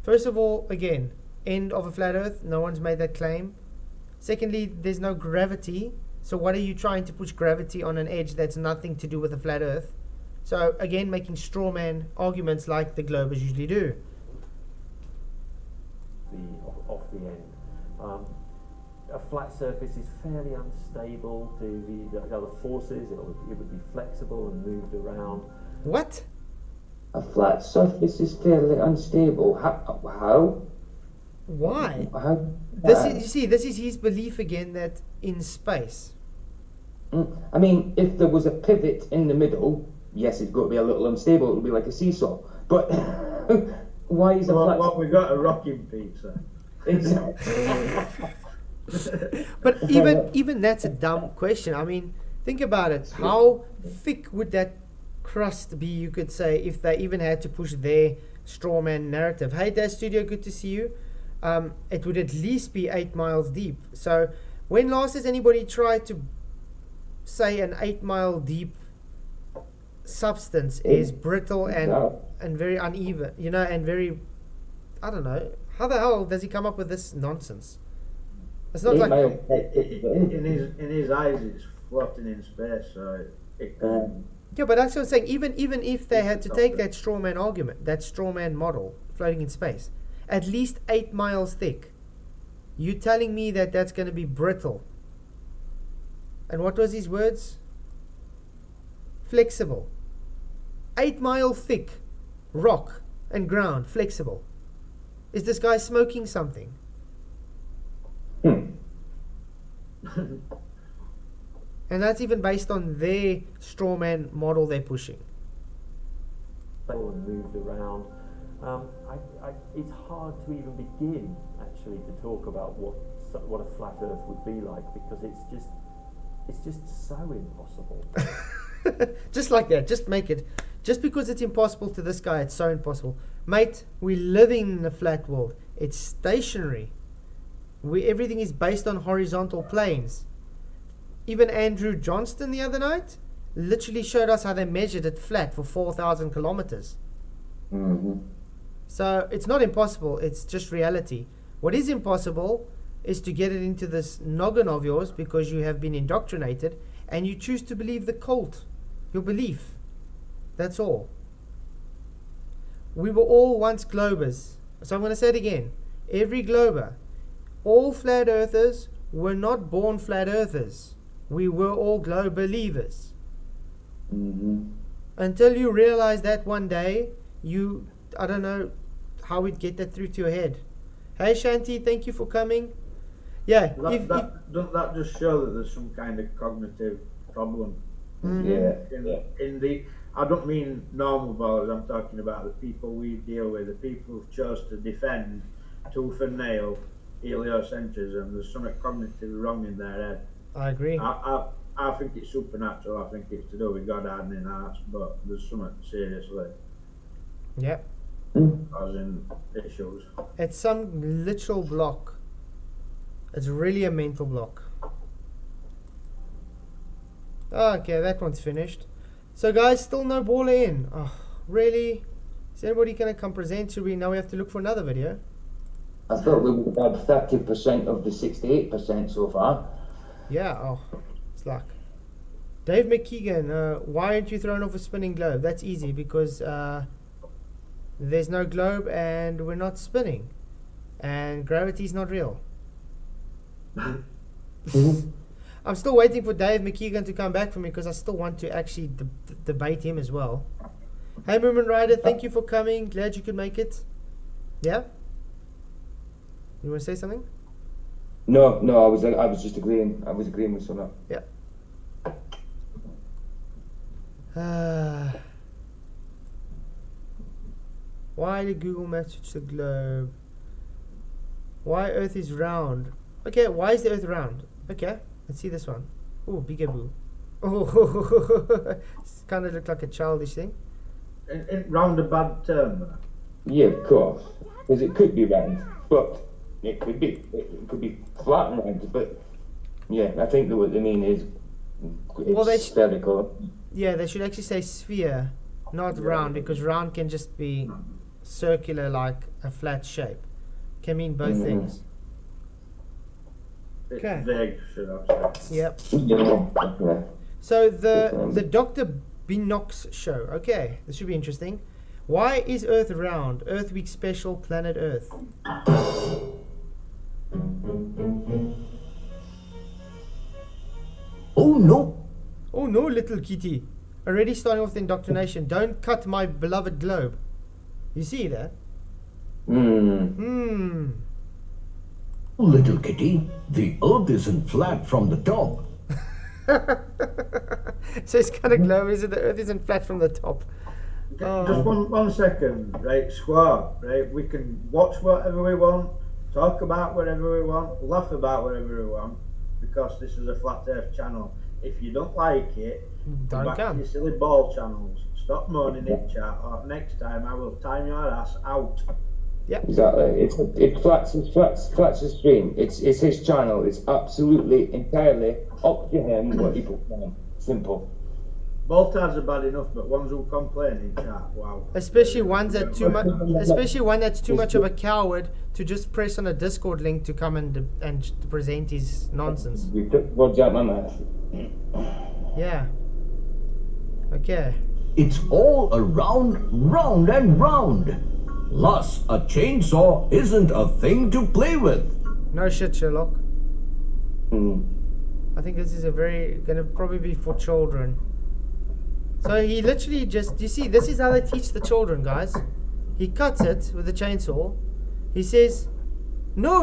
S1: First of all, again, end of a flat earth. No one's made that claim. Secondly, there's no gravity. So what are you trying to push gravity on an edge that's nothing to do with a flat earth? So again, making straw man arguments like the Globers usually do.
S6: Off the end. A flat surface is fairly unstable to the other forces. It would be flexible and moved around.
S1: What?
S2: A flat surface is fairly unstable. How?
S1: Why?
S2: How?
S1: You see, this is his belief again that in space.
S2: I mean, if there was a pivot in the middle, yes, it's got to be a little unstable. It would be like a seesaw. But why is a flat?
S3: What we got a rocking pizza.
S2: Exactly.
S1: But even that's a dumb question. I mean, think about it. How thick would that crust be, you could say, if they even had to push their straw man narrative? Hey, Dad Studio, good to see you. It would at least be 8 miles deep. So when last has anybody tried to say an 8 mile deep substance is brittle and very uneven, and very, I don't know, how the hell does he come up with this nonsense? It's not like
S3: in his eyes it's floating in space, so it can.
S1: Yeah, but that's what I'm saying. Even if they had to take that straw man argument, that straw man model, floating in space, at least 8 miles thick, you telling me that that's going to be brittle? And what was his words? Flexible. 8 mile thick rock and ground, flexible. Is this guy smoking something? And that's even based on their straw man model they're pushing.
S6: And moved around. It's hard to even begin actually to talk about what a flat Earth would be like, because it's just so impossible.
S1: Just like that, just make it. Just because it's impossible to this guy, it's so impossible. Mate, we're living in a flat world. It's stationary. Everything is based on horizontal planes. Even Andrew Johnston the other night literally showed us how they measured it flat for 4,000 kilometers. So it's not impossible, it's just reality. What is impossible is to get it into this noggin of yours because you have been indoctrinated and you choose to believe the cult, your belief. That's all. We were all once globers. So I'm going to say it again. Every glober, all flat earthers were not born flat earthers. We were all globe believers. Until you realize that one day, I don't know how we'd get that through to your head. Hey Shanti, thank you for coming. Yeah.
S3: Doesn't that just show that there's some kind of cognitive problem? I don't mean normal ballers, I'm talking about the people we deal with, the people who chose to defend tooth and nail heliocentrism. There's something cognitively wrong in their head.
S1: I agree.
S3: I think it's supernatural. I think it's to do with God hardening hearts, but there's something seriously causing issues.
S1: It's some literal block. It's really a mental block. Okay, that one's finished. So guys, still no baller in. Oh, really? Is anybody going to come present? Should we now have to look for another video?
S2: I thought we would have 30% of the 68% so far.
S1: Yeah, oh, it's luck. Dave McKeegan, why aren't you thrown off a spinning globe? That's easy, because there's no globe and we're not spinning. And gravity's not real. I'm still waiting for Dave McKeegan to come back for me, because I still want to actually debate him as well. Hey Moomin Rider, thank you for coming. Glad you could make it. Yeah? You want to say something?
S2: No, I was just agreeing. I was agreeing with someone.
S1: Yeah. Why did Google Maps switch the globe? Why Earth is round? Okay, why is the Earth round? Okay, let's see this one. Oh, bigaboo. Oh, kind of looked like a childish thing.
S3: Round a bad term.
S2: Yeah, of course. Because it could be round, but it could be flat and round. But yeah, I think that what they mean is it's spherical.
S1: Yeah, they should actually say sphere, not round, because round can just be circular, like a flat shape. Can mean both things.
S3: It's
S1: Okay.
S3: vague, should I say.
S1: Yep.
S2: Yeah.
S1: So the Dr. Binox show. Okay, this should be interesting. Why is Earth round? Earth Week special, planet Earth.
S7: Oh no!
S1: Oh no, little kitty. Already starting off the indoctrination. Don't cut my beloved globe. You see that?
S7: Little kitty, the Earth isn't flat from the top.
S1: So it's kind of globe, is it? The Earth isn't flat from the top.
S3: Just one second, right, squad, right? We can watch whatever we want, talk about whatever we want, laugh about whatever we want, because this is a flat Earth channel. If you don't like it,
S1: Don't
S3: back to
S1: come.
S3: your silly ball channels. Stop moaning in chat, or next time I will time your ass out.
S1: Yep.
S2: Exactly. It flats the stream. It's his channel. It's absolutely entirely up to him what he puts on. Simple.
S3: Boltards are bad enough, but ones who complain in chat, wow.
S1: Especially one that's too much of a coward to just press on a Discord link to come and present his nonsense.
S2: You took words out my mouth.
S1: Yeah. Okay.
S7: It's all around, round and round. Plus, a chainsaw isn't a thing to play with.
S1: No shit, Sherlock. I think this is gonna probably be for children. So he literally just, you see, this is how they teach the children, guys. He cuts it with a chainsaw. He says, no,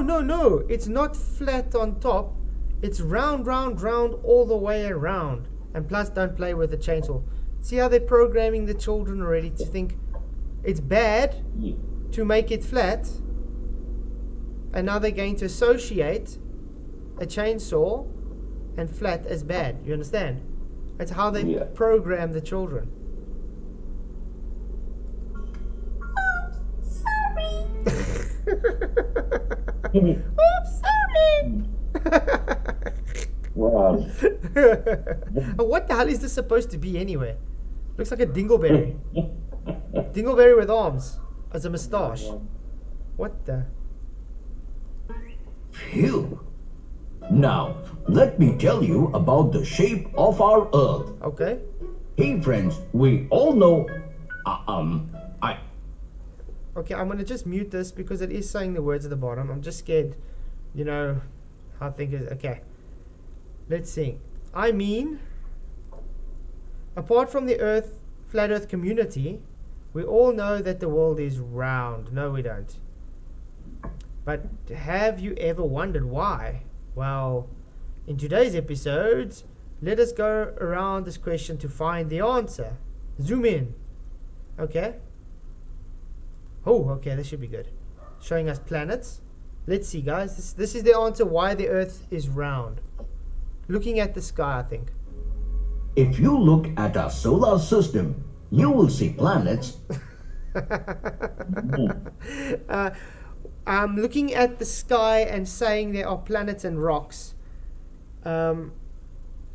S1: it's not flat on top. It's round, round, round all the way around. And plus, don't play with the chainsaw. See how they're programming the children already to think it's bad to make it flat. And now they're going to associate a chainsaw and flat as bad. You understand? That's how they program the children. Oops, sorry.
S2: Wow.
S1: What the hell is this supposed to be anyway? Looks like a dingleberry. Dingleberry with arms as a moustache. What the?
S7: Phew. Now, let me tell you about the shape of our Earth.
S1: Okay.
S7: Hey friends, we all know...
S1: Okay, I'm gonna just mute this because it is saying the words at the bottom. I'm just scared, you know, how things is. Okay. Let's see. I mean, apart from the flat Earth community, we all know that the world is round. No, we don't. But have you ever wondered why? Well, in today's episode, let us go around this question to find the answer. Zoom in. Okay. Oh, okay, this should be good. Showing us planets. Let's see, guys. This is the answer why the Earth is round. Looking at the sky, I think.
S7: If you look at our solar system, you will see planets.
S1: Looking at the sky and saying there are planets and rocks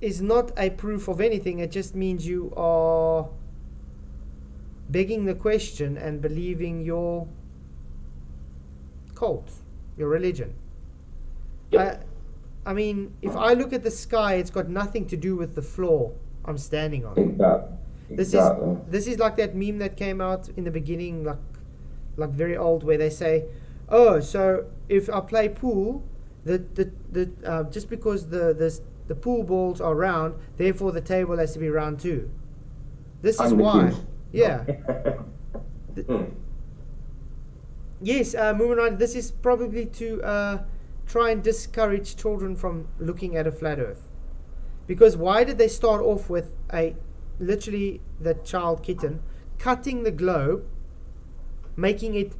S1: is not a proof of anything. It just means you are begging the question and believing your cult, your religion. I mean, if I look at the sky, it's got nothing to do with the floor I'm standing on.
S2: Exactly.
S1: This is like that meme that came out in the beginning, like very old, where they say, "Oh, so if I play pool, just because the pool balls are round, therefore the table has to be round too." This is why. Yeah. Yes, moving on. This is probably to try and discourage children from looking at a flat earth. Because why did they start off with literally the child kitten cutting the globe, making it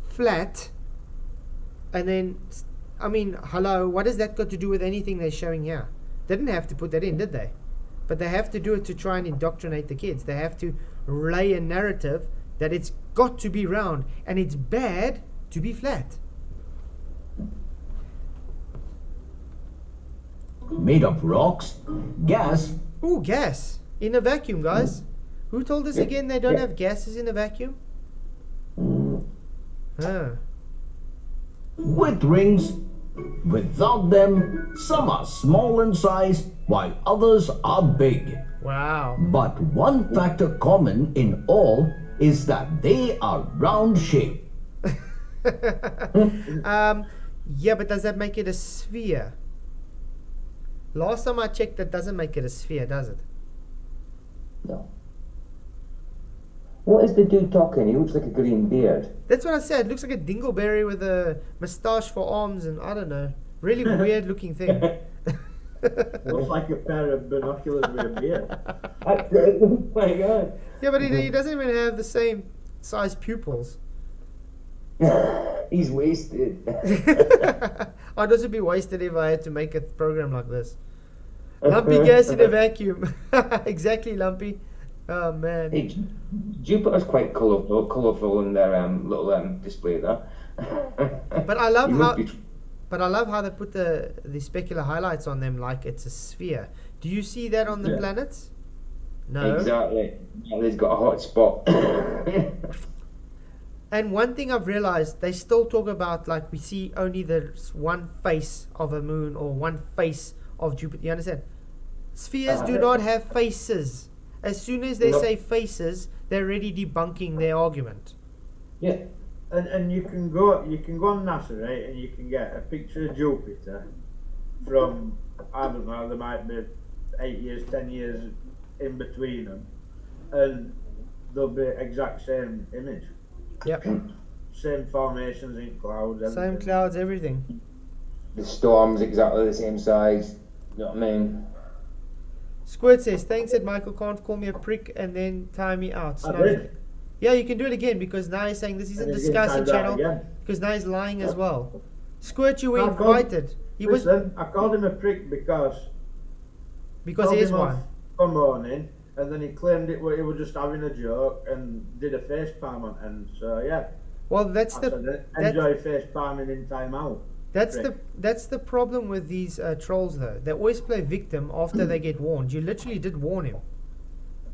S1: flat, and then, I mean, hello, what has that got to do with anything they're showing here? They didn't have to put that in, did they? But they have to do it to try and indoctrinate the kids. They have to relay a narrative that it's got to be round and it's bad to be flat.
S7: Made of rocks, gas.
S1: Ooh, gas. In a vacuum, guys. Who told us again they don't have gases in a vacuum?
S7: With rings. Without them, some are small in size, while others are big.
S1: Wow.
S7: But one factor common in all is that they are round shaped.
S1: Yeah, but does that make it a sphere? Last time I checked, that doesn't make it a sphere, does it?
S2: No. What is the dude talking? He looks like a green beard.
S1: That's what I said. It looks like a dingleberry with a moustache for arms and I don't know. Really weird looking thing.
S3: Looks like a pair of binoculars with a beard.
S2: Oh my god.
S1: Yeah, but he doesn't even have the same size pupils.
S2: He's wasted.
S1: I'd also be wasted if I had to make a program like this. Lumpy gas in a vacuum. Exactly, Lumpy. Oh man.
S2: Hey, Jupiter's quite colourful in their little display there.
S1: But I love how they put the specular highlights on them like it's a sphere. Do you see that on the planets? No.
S2: Exactly. He's got a hot spot.
S1: And one thing I've realized, they still talk about like we see only the one face of a moon or one face of Jupiter. You understand? Spheres do not have faces. As soon as they say faces, they're already debunking their argument.
S2: Yeah.
S3: And you can go on NASA, right, and you can get a picture of Jupiter from, I don't know, there might be 8 years, 10 years in between them, and they'll be exact same image.
S1: Yep.
S3: Same formations in clouds.
S1: Same
S3: Everything.
S1: clouds, everything.
S2: The storm's exactly the same size. You know what I mean?
S1: Squirt says, thanks that Michael can't call me a prick and then tie me out. Yeah, you can do it again because now he's saying this isn't discussing channel because now he's lying as well. Squirt, you were invited.
S3: I called him a prick because
S1: he is one.
S3: For morning, and then he claimed he was just having a joke and did a face palm on, and so yeah.
S1: Well,
S3: enjoy face palming in time out.
S1: That's the problem with these trolls though. They always play victim after they get warned. You literally did warn him.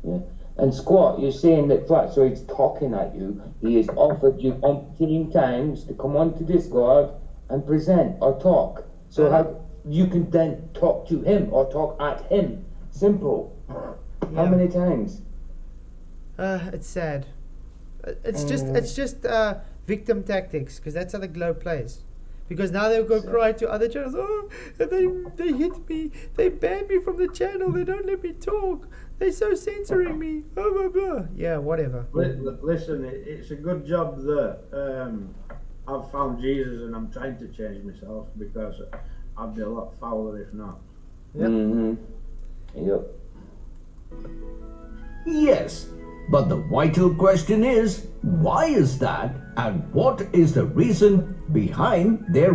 S2: Yeah. And Squat, you're saying that flat, so he's talking at you. He has offered you umpteen times to come onto Discord and present or talk. So how you can then talk to him or talk at him. Simple. Yeah. How many times?
S1: It's sad. It's just victim tactics because that's how the globe plays. Because now they'll go cry to other channels. Oh, they hit me. They banned me from the channel. They don't let me talk. They're so censoring me. Blah, blah, blah. Yeah, whatever.
S3: Listen, it's a good job that I've found Jesus and I'm trying to change myself because I'd be a lot fouler if not.
S1: Yep.
S2: Mm-hmm. Yep.
S7: Yes, but the vital question is, why is that and what is the reason behind their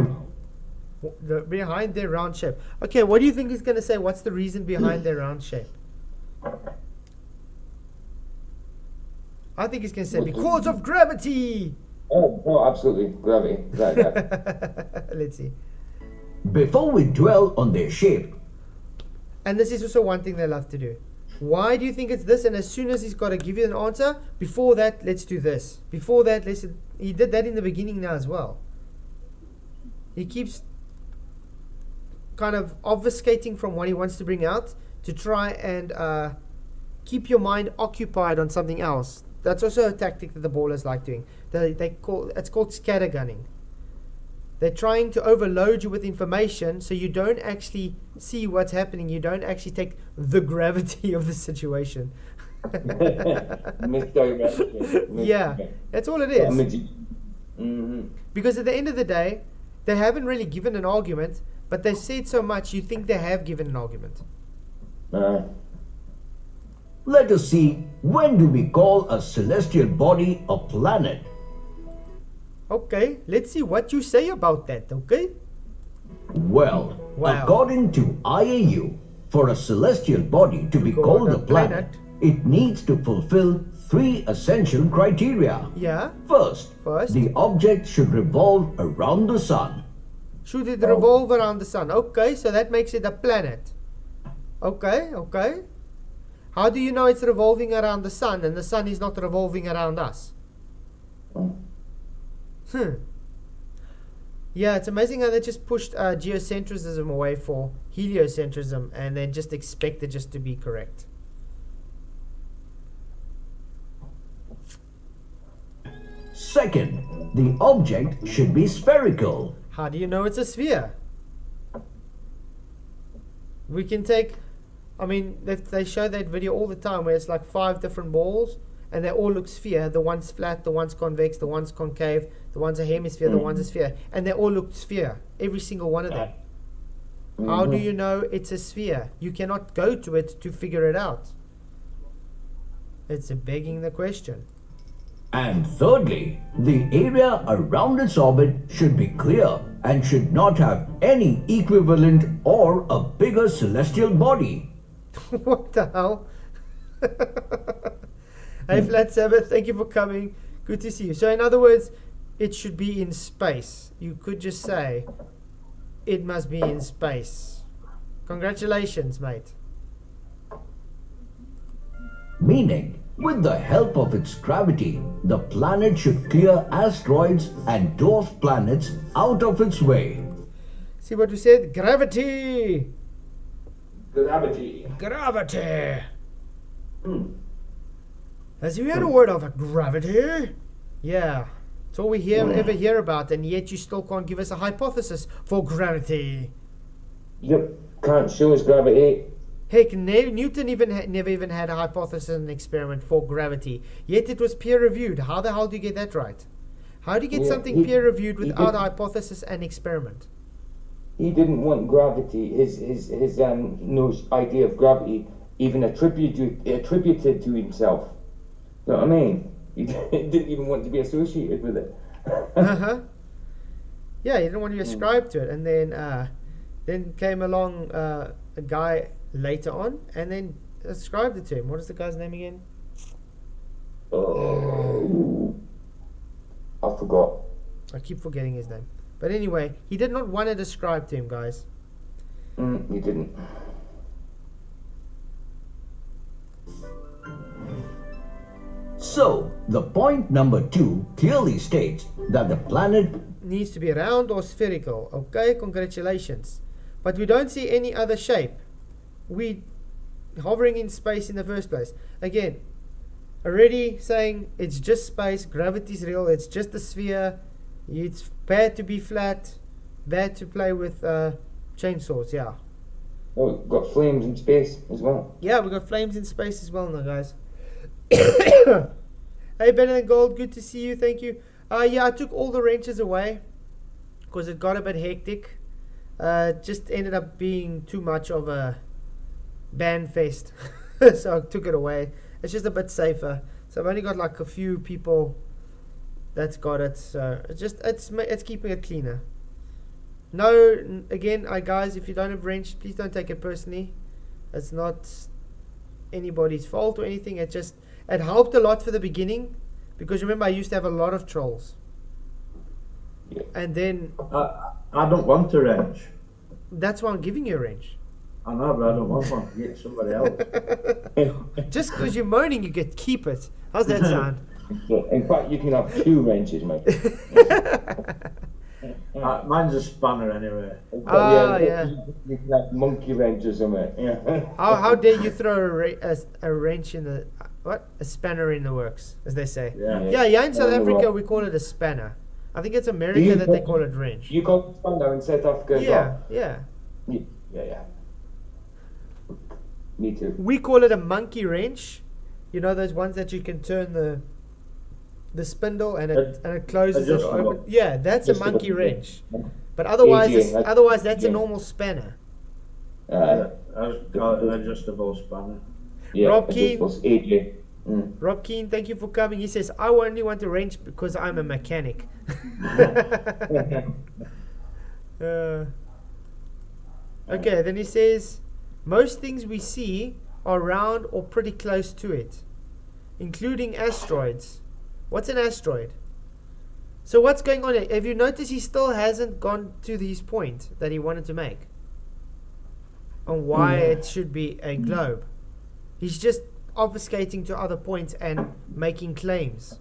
S1: round shape? Okay, what do you think he's going to say? What's the reason behind their round shape? I think he's going to say because of gravity.
S2: Oh, absolutely, gravity.
S1: Let's see.
S7: Before we dwell on their shape.
S1: And this is also one thing they love to do. Why do you think it's this? And as soon as he's got to give you an answer, before that, let's do this. Before that, he did that in the beginning now as well. He keeps kind of obfuscating from what he wants to bring out to try and keep your mind occupied on something else. That's also a tactic that the ballers like doing. It's called scattergunning. They're trying to overload you with information so you don't actually see what's happening. You don't actually take the gravity of the situation.
S2: Misdirection.
S1: Yeah, that's all it is.
S2: Mm-hmm.
S1: Because at the end of the day, They haven't really given an argument, but they've said so much you think they have given an argument.
S7: Let us see, when do we call a celestial body a planet?
S1: Okay, let's see what you say about that, okay?
S7: Well,
S1: Wow.
S7: according to IAU, for a celestial body to be called a planet, it needs to fulfill 3 essential criteria.
S1: Yeah.
S7: First,
S1: First.
S7: the object should revolve around the sun.
S1: Should it revolve around the sun? Okay, so that makes it a planet. Okay. How do you know it's revolving around the sun and the sun is not revolving around us? Yeah, it's amazing how they just pushed geocentrism away for heliocentrism and then just expect it just to be correct.
S7: Second, the object should be spherical.
S1: How do you know it's a sphere? We can take, I mean, they show that video all the time where it's like 5 different balls and they all look sphere. The one's flat, the one's convex, the one's concave, the one's a hemisphere, the one's a sphere. And they all look sphere, every single one of them. How do you know it's a sphere? You cannot go to it to figure it out. It's begging the question.
S7: And thirdly, the area around its orbit should be clear and should not have any equivalent or a bigger celestial body.
S1: What the hell? Hey, Flat Sabbath, thank you for coming. Good to see you. So, in other words, it should be in space. You could just say, it must be in space. Congratulations, mate.
S7: Meaning, with the help of its gravity, the planet should clear asteroids and dwarf planets out of its way.
S1: See what we said? Gravity!
S2: Gravity.
S1: Gravity! Has you heard a word of gravity? Yeah. It's all we ever hear about, and yet you still can't give us a hypothesis for gravity.
S2: Yep, can't show us gravity.
S1: Heck, Newton never even had a hypothesis and experiment for gravity. Yet it was peer-reviewed. How the hell do you get that right? How do you get something peer-reviewed without a hypothesis and experiment?
S2: He didn't want gravity, his no idea of gravity even attributed to himself. You know what I mean? He didn't even want to be associated with it.
S1: Yeah, he didn't want to be ascribed to it. And then came along a guy later on and then ascribed it to him. What is the guy's name again?
S2: I forgot.
S1: I keep forgetting his name. But anyway, he did not want it ascribed to him, guys.
S2: He didn't.
S7: So, the point number 2 clearly states that the planet
S1: needs to be round or spherical. Okay, congratulations. But we don't see any other shape. We hovering in space in the first place. Again, already saying it's just space, gravity's real, it's just a sphere. It's bad to be flat, bad to play with chainsaws, yeah.
S2: Oh, we've got flames in space as well.
S1: Yeah, we've got flames in space as well now, guys. Hey, Better Than Gold, good to see you, thank you. Yeah, I took all the wrenches away because it got a bit hectic. Just ended up being too much of a band fest. So I took it away. It's just a bit safer. So I've only got like a few people that's got it. So it's keeping it cleaner. No, again, guys, if you don't have wrench, please don't take it personally. It's not anybody's fault or anything. It helped a lot for the beginning because remember I used to have a lot of trolls.
S2: Yeah.
S1: And then
S3: I don't want a wrench.
S1: That's why I'm giving you a wrench.
S3: I know, but I don't want one. Get somebody else.
S1: Just because you're moaning, you get keep it. How's that sound?
S2: In fact, you can have 2 wrenches, mate.
S3: Mine's a spanner anyway.
S1: Yeah.
S2: You can have monkey wrench or something. Yeah.
S1: How dare you throw a wrench in the a spanner in the works, as they say. Yeah. In South Africa we call it a spanner. I think it's America that they call it wrench.
S2: You call it spanner in South Africa as well?
S1: Yeah.
S2: Me too.
S1: We call it a monkey wrench. You know those ones that you can turn the spindle and it closes it open. Yeah, that's a monkey wrench. But otherwise,
S2: AJ,
S1: otherwise that's a
S2: yeah.
S1: normal spanner.
S3: Adjustable spanner.
S2: Yeah,
S1: Rob Keane.
S2: AJ.
S1: Rob Keane, thank you for coming. He says, I only want to wrench because I'm a mechanic. Okay, then he says, most things we see are round or pretty close to it, including asteroids. What's an asteroid? So what's going on here? Have you noticed he still hasn't gone to his point that he wanted to make on why it should be a globe? He's just obfuscating to other points and making claims.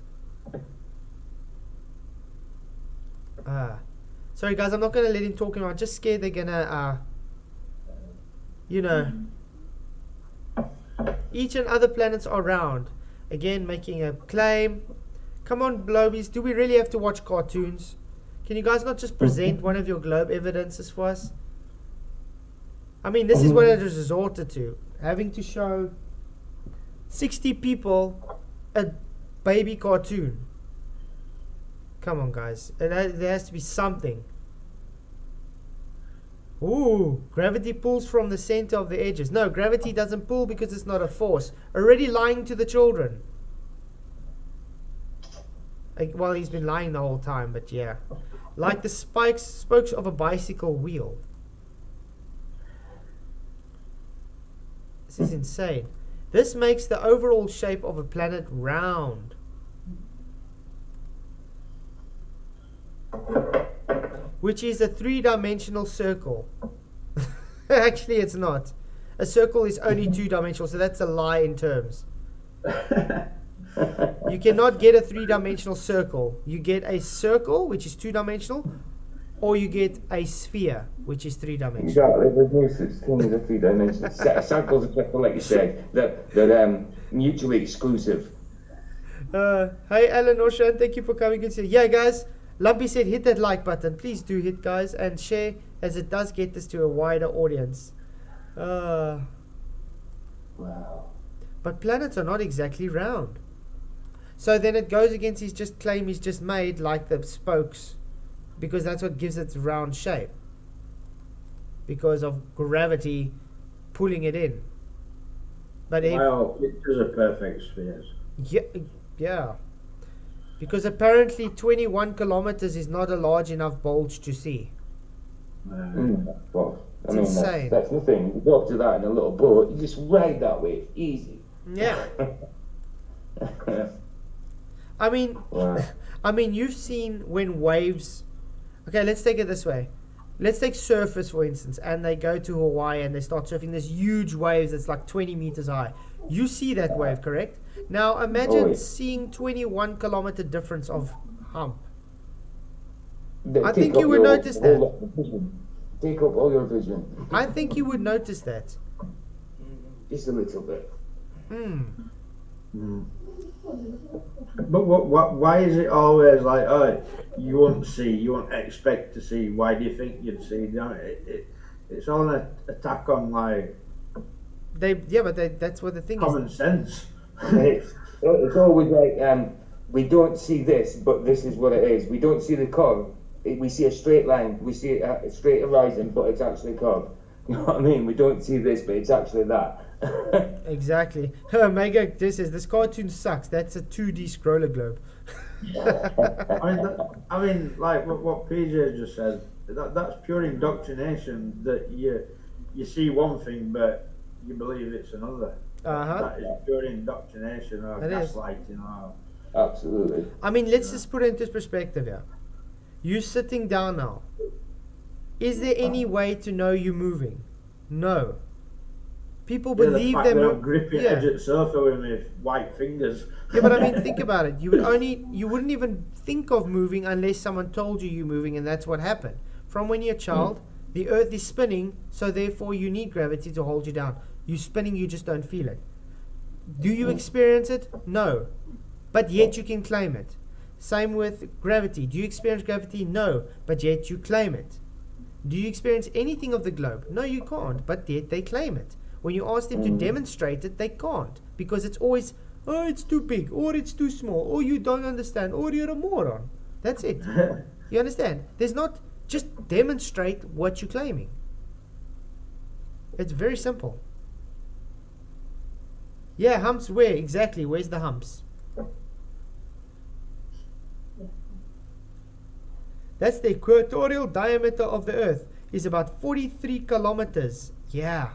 S1: Sorry guys, I'm not going to let him talk anymore. I'm just scared they're going to, each and other planets are round. Again, making a claim. Come on, globies, do we really have to watch cartoons? Can you guys not just present one of your globe evidences for us? I mean, this is what it was resorted to. Having to show 60 people a baby cartoon. Come on, guys. There has to be something. Ooh, gravity pulls from the center of the edges. No, gravity doesn't pull because it's not a force. Already lying to the children. Well, he's been lying the whole time, but yeah. Like the spokes of a bicycle wheel. This is insane. This makes the overall shape of a planet round. Which is a three-dimensional circle. Actually, it's not. A circle is only two-dimensional, so that's a lie in terms. You cannot get a three-dimensional circle. You get a circle, which is two-dimensional, or you get a sphere, which is three-dimensional.
S2: Exactly, there's no such thing as a three-dimensional. Circles are triple, like you said. They're mutually exclusive.
S1: Hi, Alan Oshan, thank you for coming. Good to see you. Yeah, guys, Lumpy said hit that like button. Please do hit, guys, and share, as it does get this to a wider audience.
S2: Wow.
S1: But planets are not exactly round. So then it goes against his claim he's just made, like the spokes, because that's what gives it round shape. Because of gravity pulling it in. But
S3: well, pictures are perfect spheres.
S1: Yeah. Because apparently 21 kilometers is not a large enough bulge to see.
S2: Well,
S1: it's insane.
S2: That's nothing. You go up to that in a little boat, you just ride that wave, easy.
S1: Yeah. I mean,
S2: wow.
S1: I mean, you've seen when waves. Okay, let's take it this way. Let's take surfers, for instance, and they go to Hawaii and they start surfing this huge waves that's like 20 meters high. You see that wave, correct? Now imagine seeing 21 kilometer difference of hump. I think you would notice that.
S2: Take up all your vision.
S1: I think you would notice that.
S2: Just a little bit.
S3: But why is it always like, oh, you won't expect to see, why do you think you'd see? It's all an attack on like
S1: that's what the thing
S3: common
S1: is.
S3: sense.
S2: It's always like, we don't see this, but this is what it is. We don't see the curve. We see a straight line. We see a straight horizon, but it's actually a curve. You know what I mean? We don't see this, but it's actually that.
S1: Exactly. Mega, this cartoon sucks. That's a 2D scroller globe.
S3: I mean, like what PJ just said, that's pure indoctrination, that you see one thing, but you believe it's another. That is pure indoctrination or gaslighting.
S2: Absolutely.
S1: I mean, let's just put it into perspective here. You're sitting down now. Is there any way to know you're moving? No. People believe they're
S3: gripping edge at sofa with my white fingers.
S1: Yeah, but I mean, think about it. You wouldn't even think of moving unless someone told you you're moving, and that's what happened. From when you're a child, the Earth is spinning, so therefore you need gravity to hold you down. You're spinning, you just don't feel it. Do you experience it? No. But yet you can claim it. Same with gravity. Do you experience gravity? No. But yet you claim it. Do you experience anything of the globe? No, you can't. But yet they claim it. When you ask them to demonstrate it, they can't. Because it's always, oh, it's too big, or it's too small, or you don't understand, or you're a moron. That's it. You understand? There's not just demonstrate what you're claiming. It's very simple. Yeah, humps where? Exactly, where's the humps? That's the equatorial diameter of the Earth is about 43 kilometers. Yeah.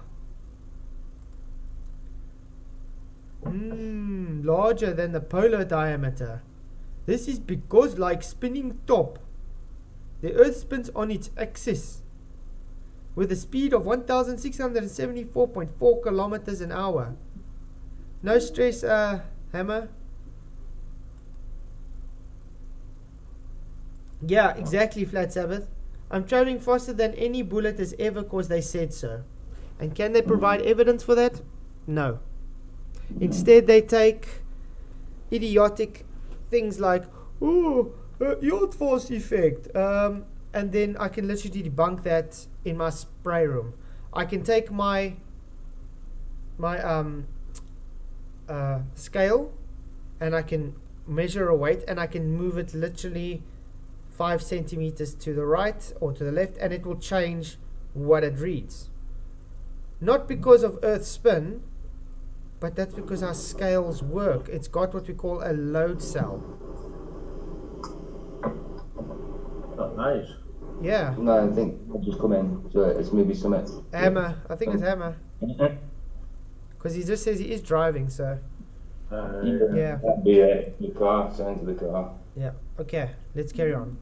S1: Larger than the polar diameter. This is because, like spinning top, the Earth spins on its axis with a speed of 1,674.4 kilometers an hour. No stress, Hammer. Yeah, exactly, Flat Sabbath. I'm traveling faster than any bullet has ever because they said so. And can they provide evidence for that? No. Instead, they take idiotic things like, yacht force effect. And then I can literally debunk that in my spray room. I can take my scale and I can measure a weight and I can move it literally 5 centimeters to the right or to the left, and it will change what it reads. Not because of Earth's spin, but that's because our scales work. It's got what we call a load cell.
S3: Oh, nice.
S1: Yeah.
S2: No, I think I'll just come in. So it's maybe Summit.
S1: Hammer. I think it's Hammer. Because he just says he is driving, so. Yeah.
S2: That'd be it. The car, send to the car.
S1: Yeah. Okay, let's carry on.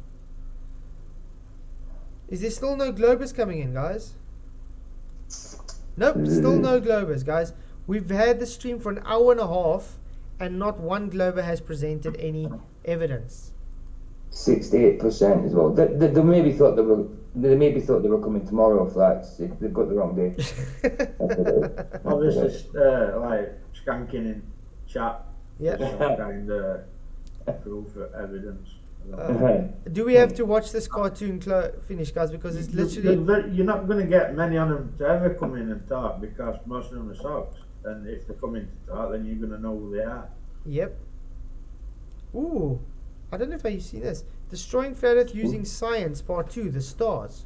S1: Is there still no Globers coming in, guys? Nope, still no Globers, guys. We've had the stream for an hour and a half, and not one Glober has presented any evidence.
S2: 68% as well. They maybe thought they were coming tomorrow. Flats. They've got the wrong day.
S3: Obviously, like skanking in chat.
S1: Yeah.
S3: Some kind of proof or evidence.
S1: Do we have to watch this cartoon finish, guys? Because it's literally...
S3: You're not going to get many of them to ever come in and talk because most of them are socks. And if they come in to talk, then you're going to know who they are.
S1: Yep. Ooh. I don't know if you've seen this. Destroying Flat Earth Using Science, Part 2, The Stars.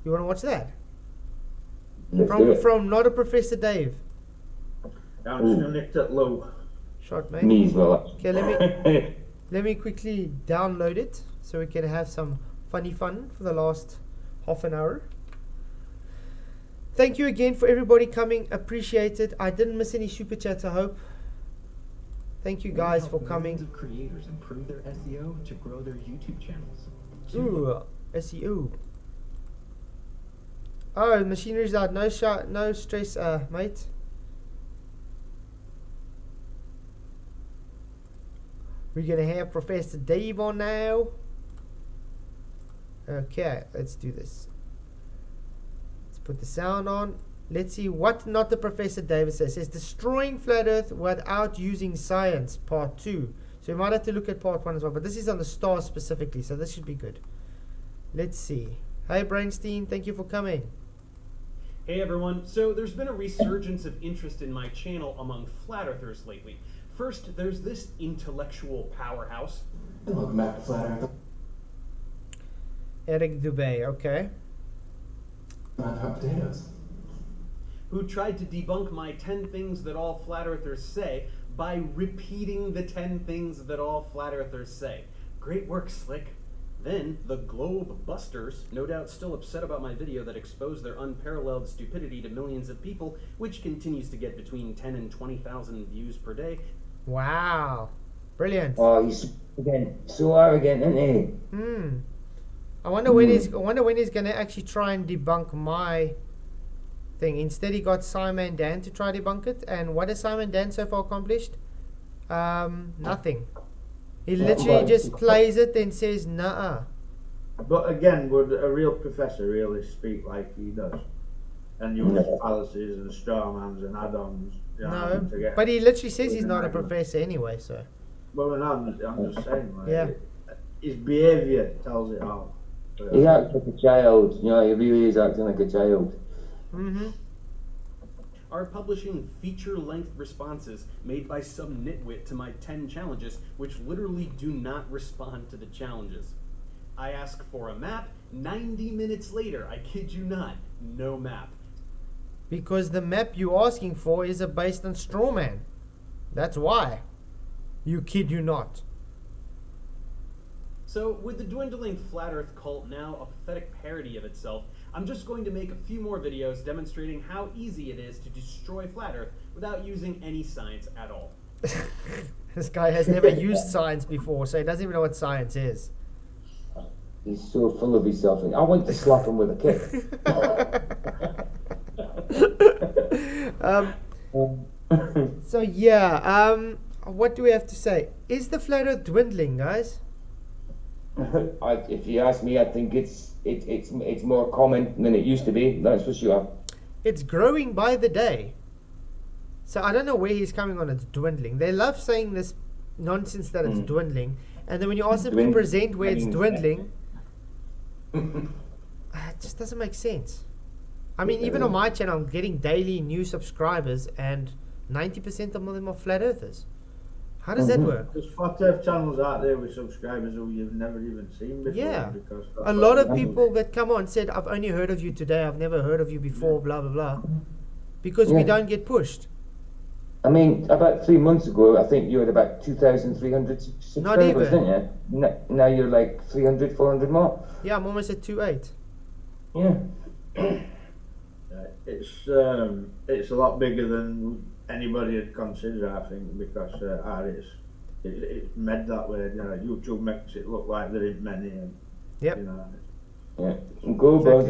S1: You want to watch that? From Not a Professor Dave.
S3: I'm just going to nick that low.
S1: Shot, mate.
S2: Me as well.
S1: Okay, let me quickly download it so we can have some funny fun for the last half an hour. Thank you again for everybody coming. Appreciate it. I didn't miss any super chats, I hope. Thank you guys for coming.
S8: Of creators improve their SEO to grow their YouTube channels.
S1: Ooh, SEO. Oh, machinery's out. No stress, mate. We're gonna have Professor Dave on now. Okay, let's do this. Let's put the sound on. Let's see what Not the Professor David says. It says destroying Flat Earth without using science, Part 2. So we might have to look at Part 1 as well. But this is on the stars specifically, so this should be good. Let's see. Hi, Brainstein. Thank you for coming.
S9: Hey, everyone. So there's been a resurgence of interest in my channel among Flat Earthers lately. First, there's this intellectual powerhouse.
S8: Welcome back to Flat Earth.
S1: Eric Dubé, okay.
S8: Hot potatoes.
S9: Who tried to debunk my 10 things that all Flat Earthers say by repeating the 10 things that all Flat Earthers say. Great work, Slick. Then, the Globe Busters, no doubt still upset about my video that exposed their unparalleled stupidity to millions of people, which continues to get between 10 and 20,000 views per day.
S1: Wow. Brilliant.
S2: Oh, he's so arrogant, isn't he?
S1: I wonder when he's gonna actually try and debunk my thing. Instead, he got Simon Dan to try debunk it. And what has Simon Dan so far accomplished? Nothing. He literally just plays it and says, "Nuh-uh."
S3: But again, would a real professor really speak like he does? And use fallacies and strawmans and add-ons?
S1: No, but he literally says he's not a professor anyway, so.
S3: Well, I'm just saying, like,
S1: yeah.
S3: His behaviour tells it all.
S2: He acts like a child, he really is acting like a child.
S9: Are publishing feature-length responses made by some nitwit to my 10 challenges, which literally do not respond to the challenges. I ask for a map. 90 minutes later, I kid you not, no map.
S1: Because the map you're asking for is based on straw man. That's why. You kid you not.
S9: So, with the dwindling flat earth cult now a pathetic parody of itself, I'm just going to make a few more videos demonstrating how easy it is to destroy flat earth without using any science at all.
S1: This guy has never used science before, so he doesn't even know what science is.
S2: He's so full of himself. I want to slap him with a kick.
S1: So yeah, what do we have to say? Is the flat earth dwindling, guys?
S2: If you ask me, I think it's more common than it used to be. That's for sure.
S1: It's growing by the day. So I don't know where he's coming on. It's dwindling. They love saying this nonsense that it's dwindling, and then when you ask them to present where it's dwindling, it just doesn't make sense. I mean, even on my channel, I'm getting daily new subscribers, and 90% of them are flat earthers. How does that work?
S3: There's flat earth channels out there with subscribers who you've never even seen before.
S1: Yeah.
S3: Because
S1: A lot of people that come on said, I've only heard of you today, I've never heard of you before, blah, blah, blah. Because we don't get pushed.
S2: I mean, about 3 months ago, I think you had about 2,300 subscribers,
S1: Not even.
S2: didn't you? Now you're like 300, 400 more.
S1: Yeah, I'm almost at 2.8.
S2: Yeah.
S3: It's a lot bigger than anybody had considered, I think, because it's made that way. You know, YouTube makes it look like there ain't many. And,
S1: Yep.
S3: You know,
S2: Yeah. Go about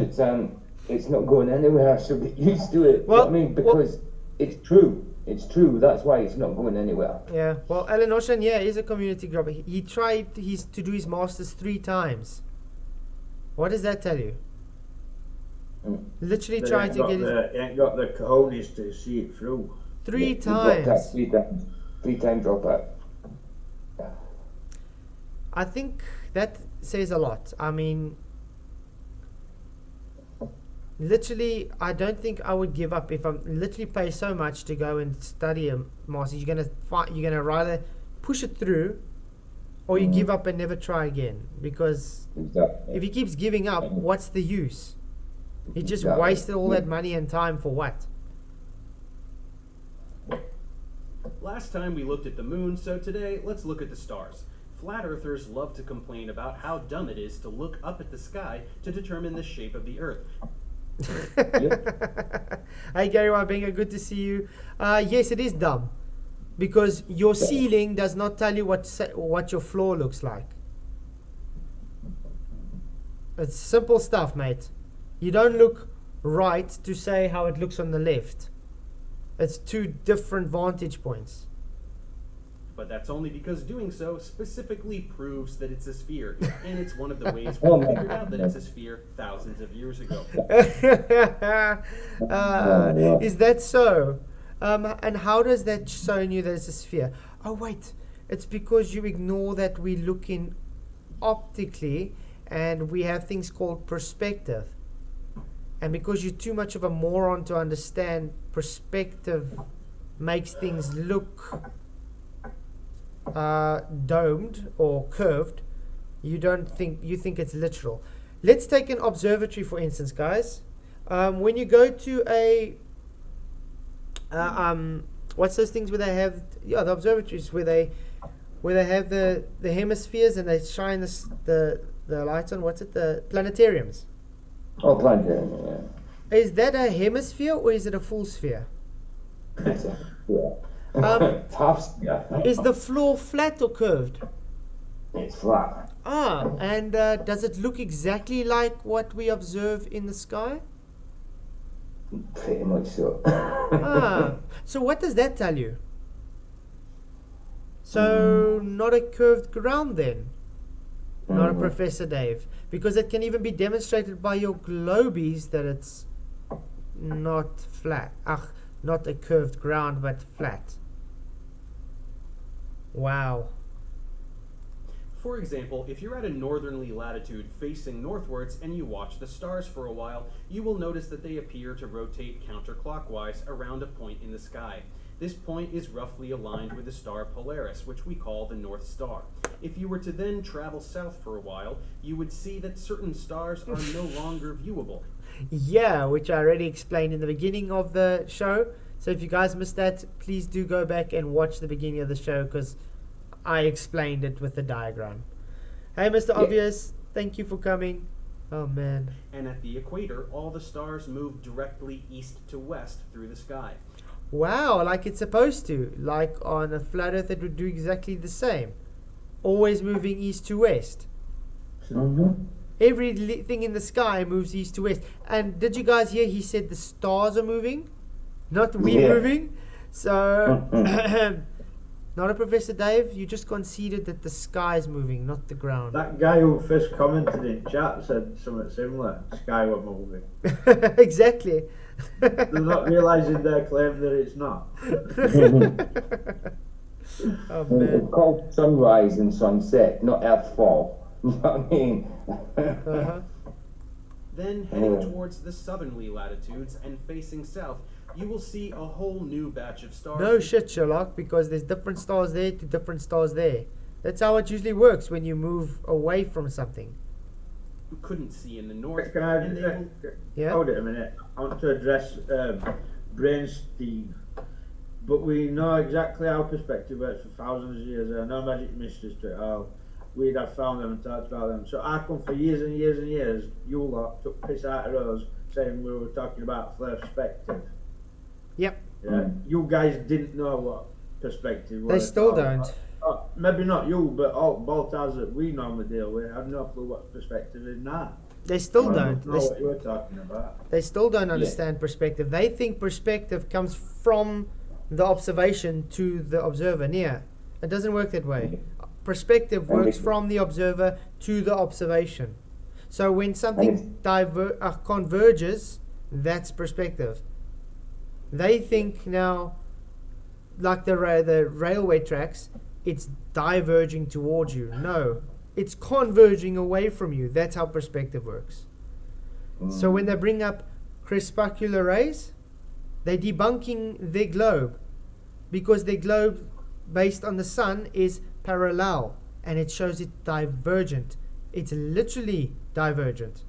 S2: it's not going anywhere, so get used to it.
S1: Well,
S2: I mean, because it's true. It's true. That's why it's not going anywhere.
S1: Yeah. Well, Alan Ocean, yeah, is a community grubber. He tried to do his masters 3 times. What does that tell you? Literally trying to get
S3: he ain't got the cojones to see it through.
S1: 3
S2: He dropped out
S1: times.
S2: 3 times. 3-time dropout.
S1: I think that says a lot. I mean, literally, I don't think I would give up if I'm literally pay so much to go and study a master. You're gonna rather push it through, or you give up and never try again. Because if he keeps giving up, what's the use? He just wasted all that money and time for what?
S9: Last time we looked at the moon, so today let's look at the stars. Flat earthers love to complain about how dumb it is to look up at the sky to determine the shape of the earth.
S1: Hey Gary Wabenga, good to see you. Yes, it is dumb, because your ceiling does not tell you what your floor looks like. It's simple stuff, mate. You don't look right to say how it looks on the left. It's 2 different vantage points.
S9: But that's only because doing so specifically proves that it's a sphere, and it's one of the ways we figured out that it's a sphere thousands of years ago.
S1: Is that so? And how does that show you that it's a sphere? Oh wait, it's because you ignore that we look in optically, and we have things called perspective. And because you're too much of a moron to understand perspective makes things look domed or curved, you think it's literal. Let's take an observatory for instance, guys. When you go to a what's those things where they have the observatories where they have the hemispheres and they shine the lights on, what's it, the planetariums?
S2: Oh, planetarium, yeah.
S1: Is that a hemisphere or is it a full sphere?
S2: It's a, yeah. Half sphere.
S1: Is the floor flat or curved?
S2: It's flat.
S1: And does it look exactly like what we observe in the sky?
S2: Pretty much so.
S1: So what does that tell you? So not a curved ground then? Not a Professor Dave. Because it can even be demonstrated by your globies that it's not flat. Not a curved ground, but flat. Wow.
S9: For example, if you're at a northerly latitude facing northwards and you watch the stars for a while, you will notice that they appear to rotate counterclockwise around a point in the sky. This point is roughly aligned with the star Polaris, which we call the North Star. If you were to then travel south for a while, you would see that certain stars are no longer viewable.
S1: Yeah, which I already explained in the beginning of the show. So if you guys missed that, please do go back and watch the beginning of the show because I explained it with the diagram. Hey, Mr. Obvious, thank you for coming. Oh, man.
S9: And at the equator, all the stars move directly east to west through the sky.
S1: Wow, like it's supposed to. Like on a flat earth, it would do exactly the same. Always moving east to west. Everything in the sky moves east to west. And did you guys hear he said the stars are moving? Not we moving? So, not a Professor Dave, you just conceded that the sky is moving, not the ground.
S3: That guy who first commented in chat said something similar. Sky were moving.
S1: Exactly.
S3: They're not realising their claim that it's not.
S1: Oh, man.
S2: It's called sunrise and sunset, not earthfall. You know what I mean?
S9: Then, heading towards the southerly latitudes and facing south, you will see a whole new batch of stars.
S1: No shit, Sherlock, because there's different stars there to different stars there. That's how it usually works when you move away from something.
S9: You couldn't see in the north.
S3: Can I hold it a minute? I want to address Brainstein. But we know exactly how perspective works for thousands of years. There are no magic mysteries to it all. We'd have found them and talked about them. So I come for years and years and years. You lot took piss out of us saying we were talking about perspective.
S1: Yep.
S3: Yeah. You guys didn't know what perspective was.
S1: They still don't.
S3: Maybe not you, but all Baltars that we normally deal with have no clue what perspective is now.
S1: They still don't.
S3: Know what you're talking about.
S1: They still don't understand perspective. They think perspective comes from the observation to the observer. Near. It doesn't work that way. Perspective works from the observer to the observation. So when something converges, that's perspective. They think now, like the railway tracks, it's diverging towards you. No, it's converging away from you. That's how perspective works. So when they bring up crepuscular rays, they're debunking their globe because their globe based on the sun is parallel and it shows it divergent. It's literally divergent.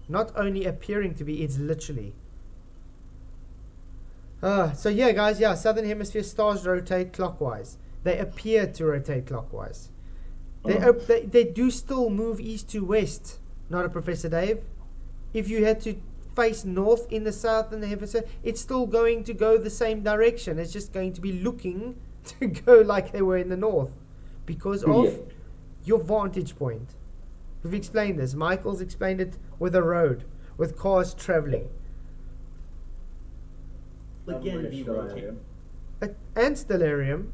S1: Not only appearing to be, it's literally. So yeah, guys, southern hemisphere stars rotate clockwise. They appear to rotate clockwise. They do still move east to west, not a Professor Dave. If you had to face north in the south and the hemisphere, it's still going to go the same direction. It's just going to be looking to go like they were in the north because of your vantage point. We've explained this. Michael's explained it with a road, with cars traveling.
S9: Again, be rotating.
S1: And stellarium.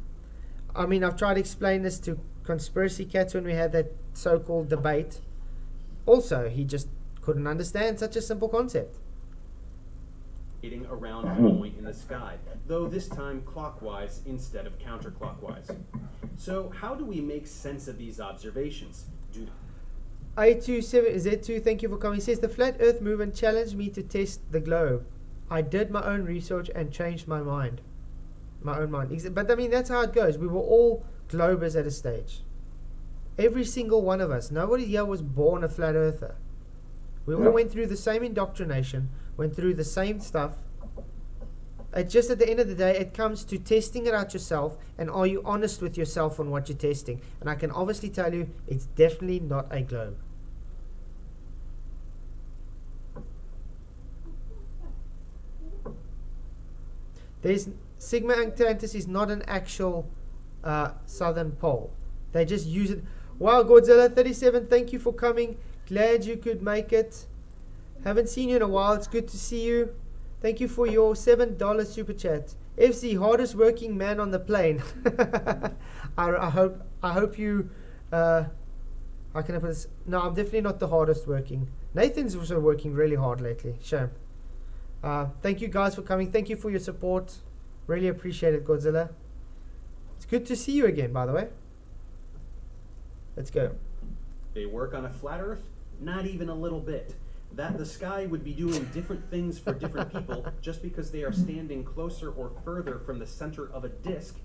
S1: I mean, I've tried to explain this to conspiracy cats when we had that so-called debate. Also, he just couldn't understand such a simple concept.
S9: Around a point in the sky, though this time clockwise instead of counterclockwise. So how do we make sense of these observations?
S1: A27Z2, thank you for coming. He says the flat earth movement challenged me to test the globe. I did my own research and changed my mind. My own mind. But I mean, that's how it goes. We were all globers at a stage. Every single one of us. Nobody here was born a flat earther. We all went through the same indoctrination, went through the same stuff. It just at the end of the day, it comes to testing it out yourself, and are you honest with yourself on what you're testing? And I can obviously tell you, it's definitely not a globe. There's Sigma Antantis is not an actual southern pole. They just use it. Wow, Godzilla 37, thank you for coming. Glad you could make it. Haven't seen you in a while. It's good to see you. Thank you for your $7 super chat. FC, hardest working man on the plane. I hope you. How can I put this? No, I'm definitely not the hardest working. Nathan's also working really hard lately. Shame. Thank you guys for coming. Thank you for your support. Really appreciate it, Godzilla. It's good to see you again, by the way. Let's go.
S9: They work on a flat Earth? Not even a little bit. That the sky would be doing different things for different people just because they are standing closer or further from the center of a disk.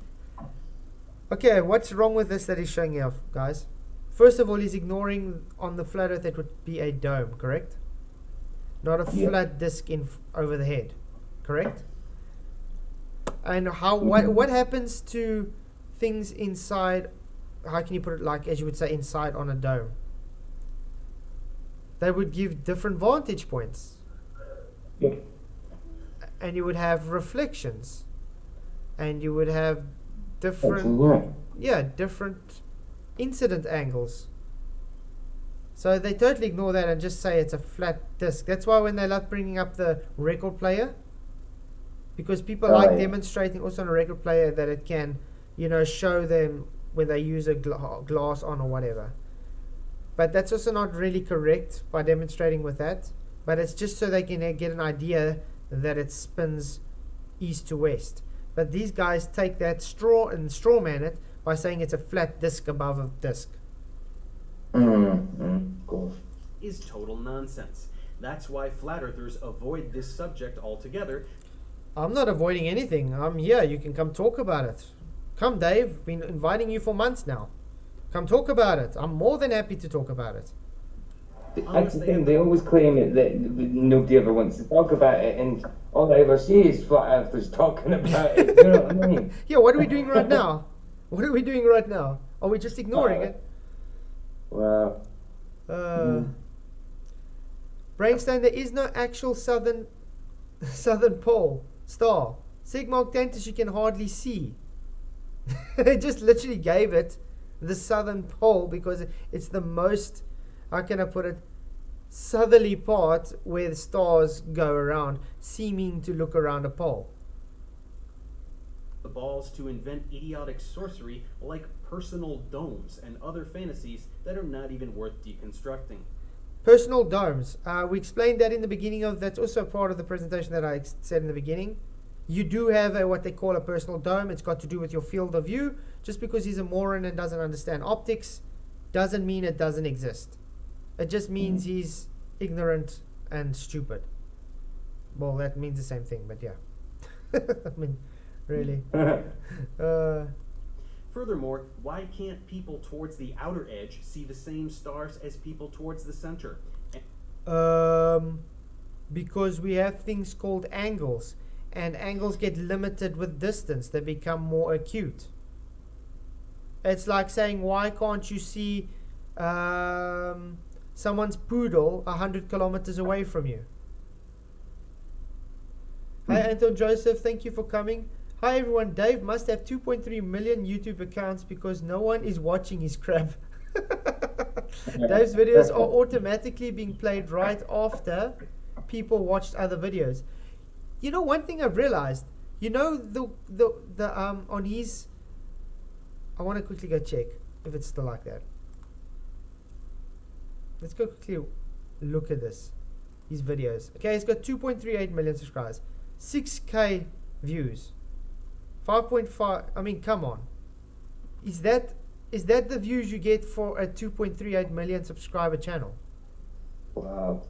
S1: Okay, what's wrong with this that he's showing you, guys? First of all, he's ignoring on the flat Earth it would be a dome, correct? Not a flat disc over the head, correct? And what happens to things inside? How can you put it, like, as you would say, inside on a dome? They would give different vantage points.
S2: Yeah.
S1: And you would have reflections. And you would have different different incident angles. So they totally ignore that and just say it's a flat disc. That's why when they love bringing up the record player, because people like demonstrating also on a record player that it can, show them when they use a glass on or whatever. But that's also not really correct by demonstrating with that. But it's just so they can get an idea that it spins east to west. But these guys take that straw man it by saying it's a flat disc above a disc.
S2: Of course.
S9: Is total nonsense. That's why flat earthers avoid this subject altogether.
S1: I'm not avoiding anything. I'm here. You can come talk about it. Come, Dave. Been inviting you for months now. Come talk about it. I'm more than happy to talk about it.
S2: That's the thing, they always claim it that nobody ever wants to talk about it, and all I ever see is flat earthers talking about it. You know what I mean?
S1: Yeah, what are we doing right now? What are we doing right now? Are we just ignoring it?
S2: Wow.
S1: Brainstone, there is no actual southern pole star. Sigma Octantis you can hardly see. They just literally gave it the southern pole because it's the most, how can I put it, southerly part where the stars go around, seeming to look around a pole.
S9: The balls to invent idiotic sorcery like personal domes and other fantasies that are not even worth deconstructing.
S1: Personal domes. We explained that in the beginning of, that's also part of the presentation that I said in the beginning. You do have what they call a personal dome. It's got to do with your field of view. Just because he's a moron and doesn't understand optics doesn't mean it doesn't exist. It just means he's ignorant and stupid. Well, that means the same thing, but yeah. I mean, really.
S9: Furthermore, why can't people towards the outer edge see the same stars as people towards the center?
S1: Because we have things called angles, and angles get limited with distance. They become more acute. It's like saying, why can't you see someone's poodle 100 kilometers away from you? Hi, Anton Joseph, thank you for coming. Hi everyone, Dave must have 2.3 million YouTube accounts because no one is watching his crap. Dave's videos are automatically being played right after people watched other videos. You know, one thing I've realized, the on his, I want to quickly go check if it's still like that. Let's go quickly look at this, his videos. Okay, he's got 2.38 million subscribers, 6K views. 5.5, I mean, come on. Is that the views you get for a 2.38 million subscriber channel?
S2: Wow.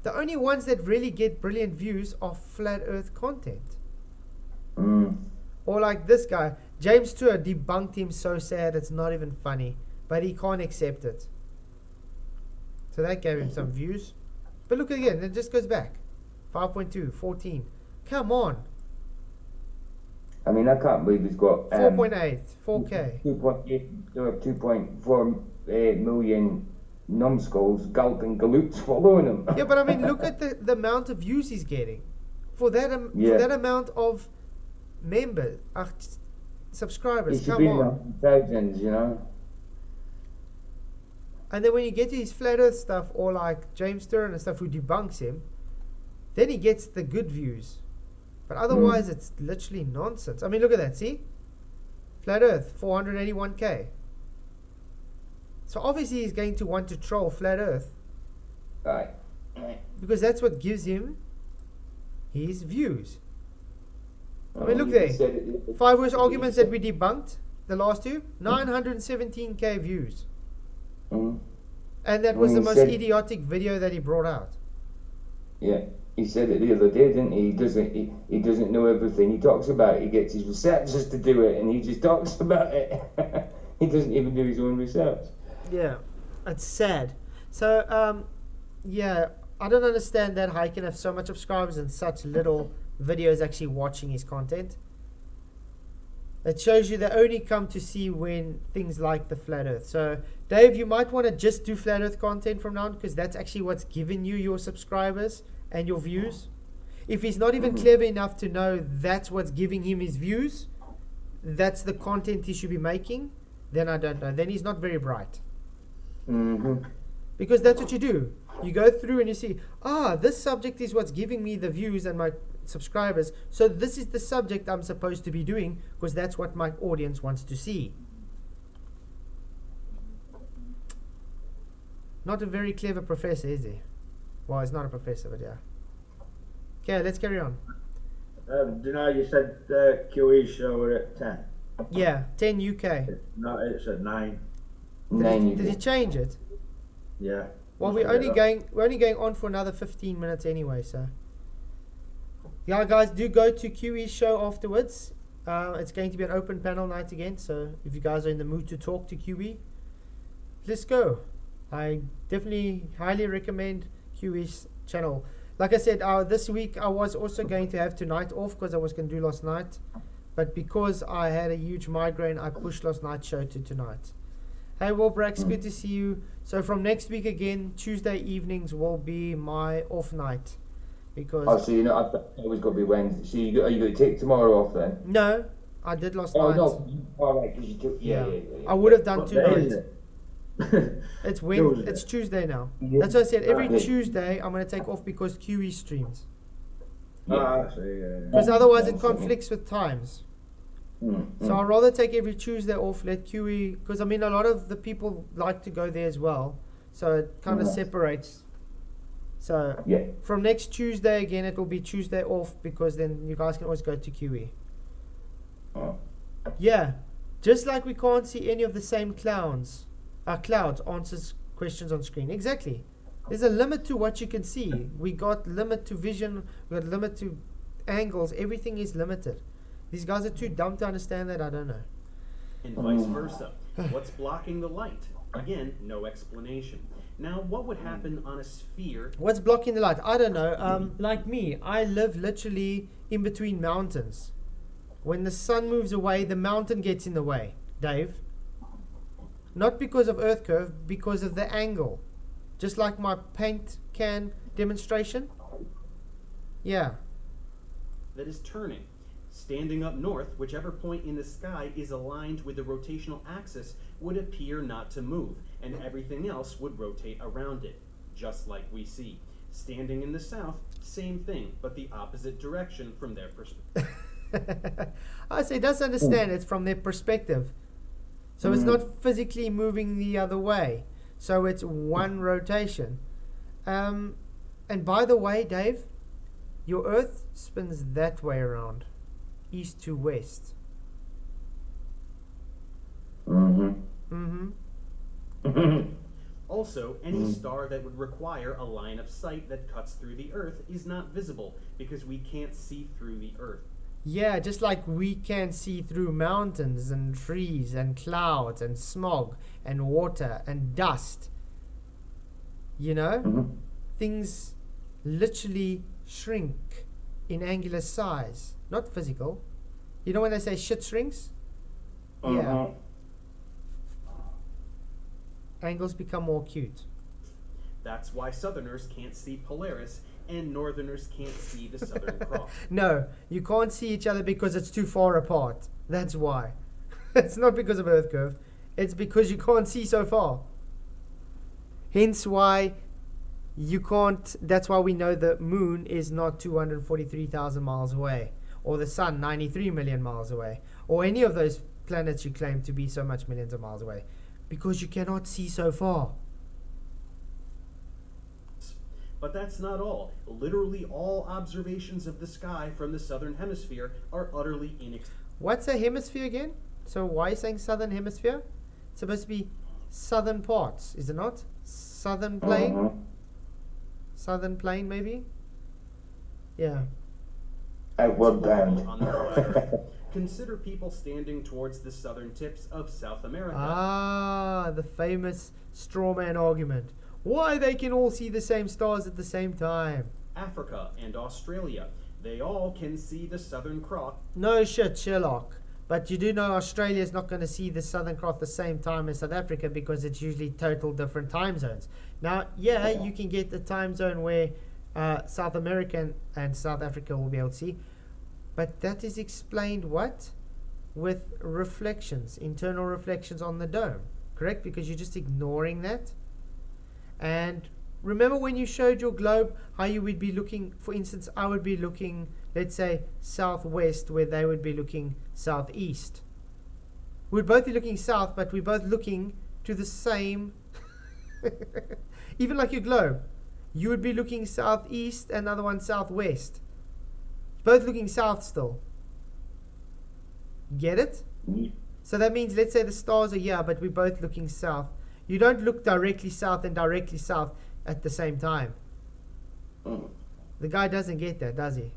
S1: The only ones that really get brilliant views are flat earth content. Or like this guy, James Tour debunked him so sad it's not even funny, but he can't accept it. So that gave him some views. But look again, it just goes back. 5.2, 14. Come on.
S2: I mean, I can't believe he's got
S1: 4.8, 4K.
S2: 2.4 million numbskulls, gulping galoots following him.
S1: Yeah, but I mean, look at the amount of views he's getting for that amount of members, subscribers. Come on,
S2: thousands, you know.
S1: And then when you get to his flat Earth stuff, or like James Stern and stuff, who debunks him, then he gets the good views. But otherwise, it's literally nonsense. I mean, look at that. See? Flat Earth, 481K. So obviously he's going to want to troll Flat Earth.
S2: Right.
S1: Because that's what gives him his views. I mean, look there. 5 worst arguments that we debunked, the last two, 917K views. And that was the most idiotic video that he brought out.
S2: Yeah, he said it the other day, didn't he? He doesn't know everything. He talks about it. He gets his researchers to do it, and he just talks about it. He doesn't even do his own research.
S1: Yeah, it's sad. So, yeah, I don't understand that how he can have so much subscribers and such little videos actually watching his content. It shows you they only come to see when things like the flat earth. So, Dave, you might want to just do flat earth content from now on, because that's actually what's giving you your subscribers and your views. If he's not even clever enough to know that's what's giving him his views, that's the content he should be making, then I don't know. Then he's not very bright. Because that's what you do. You go through and you see, this subject is what's giving me the views and my subscribers. So this is the subject I'm supposed to be doing, because that's what my audience wants to see. Not a very clever professor, is he? Well, he's not a professor, but yeah. Okay, let's carry on.
S3: Do you know you said the QE show were at 10?
S1: Yeah, 10 UK.
S3: No, it's at 9.
S1: Did he change it?
S3: Yeah.
S1: Well, we're only going on for another 15 minutes anyway, so. Yeah, guys, do go to QE's show afterwards. It's going to be an open panel night again, so if you guys are in the mood to talk to QE, let's go. I definitely highly recommend QE's channel. Like I said, this week I was also going to have tonight off because I was going to do last night. But because I had a huge migraine, I pushed last night's show to tonight. Hey, Wilbrax, good to see you. So from next week again, Tuesday evenings will be my off night. Because
S2: so you know, I thought it was going to be Wednesday. So are you going to take tomorrow off then?
S1: No, I did last night.
S2: No. All right, because you took... Yeah.
S1: I would have done 2 nights.
S3: Tuesday.
S1: It's Tuesday now. That's what I said. Every Tuesday I'm going to take off because QE streams. Because otherwise it conflicts with times. So I'd rather take every Tuesday off, let QE, because I mean a lot of the people like to go there as well. So it kind of separates. So from next Tuesday again, it will be Tuesday off, because then you guys can always go to QE. Yeah, just like we can't see any of the same clouds answers questions on screen. Exactly. There's a limit to what you can see. We got limit to vision, we got limit to angles, everything is limited. These guys are too dumb to understand that, I don't know.
S9: And vice versa. What's blocking the light? Again, no explanation. Now, what would happen on a sphere?
S1: What's blocking the light? I don't know. Like me, I live literally in between mountains. When the sun moves away, the mountain gets in the way, Dave. Not because of earth curve, because of the angle. Just like my paint can demonstration. Yeah.
S9: That is turning. Standing up north, whichever point in the sky is aligned with the rotational axis would appear not to move, and everything else would rotate around it, just like we see. Standing in the south, same thing, but the opposite direction from their perspective.
S1: I say, does understand it's from their perspective. So it's not physically moving the other way. So it's one rotation. And by the way, Dave, your Earth spins that way around. East to west.
S9: Also, any star that would require a line of sight that cuts through the Earth is not visible because we can't see through the Earth.
S1: Yeah, just like we can see through mountains and trees and clouds and smog and water and dust. You know? Things literally shrink in angular size. Not physical. You know when they say shit shrinks? Yeah. Angles become more acute.
S9: That's why Southerners can't see Polaris and Northerners can't see the Southern Cross.
S1: No, you can't see each other because it's too far apart. That's why. It's not because of Earth curve. It's because you can't see so far. Hence why you can't... That's why we know the moon is not 243,000 miles away. Or the sun 93 million miles away. Or any of those planets you claim to be so much millions of miles away. Because you cannot see so far.
S9: But that's not all. Literally all observations of the sky from the southern hemisphere are utterly inexplicable.
S1: What's a hemisphere again? So why are you saying southern hemisphere? It's supposed to be southern parts, is it not? Southern plain? Southern plain, maybe? Yeah.
S2: Outward bound.
S9: On the flat. Consider people standing towards the southern tips of South America.
S1: Ah, the famous straw man argument. Why they can all see the same stars at the same time.
S9: Africa and Australia. They all can see the Southern Cross.
S1: No shit, Sherlock. But you do know Australia is not going to see the Southern Cross at the same time as South Africa because it's usually total different time zones. Now, yeah, you can get the time zone where South America and South Africa will be able to see. But that is explained what? With reflections, internal reflections on the dome. Correct? Because you're just ignoring that. And remember when you showed your globe how you would be looking, for instance, I would be looking, let's say, southwest, where they would be looking southeast. We'd both be looking south, but we're both looking to the same, even like your globe. You would be looking southeast, another one southwest. Both looking south still. Get it? So that means, let's say the stars are here, but we're both looking south. You don't look directly south and directly south at the same time. The guy doesn't get that, does he?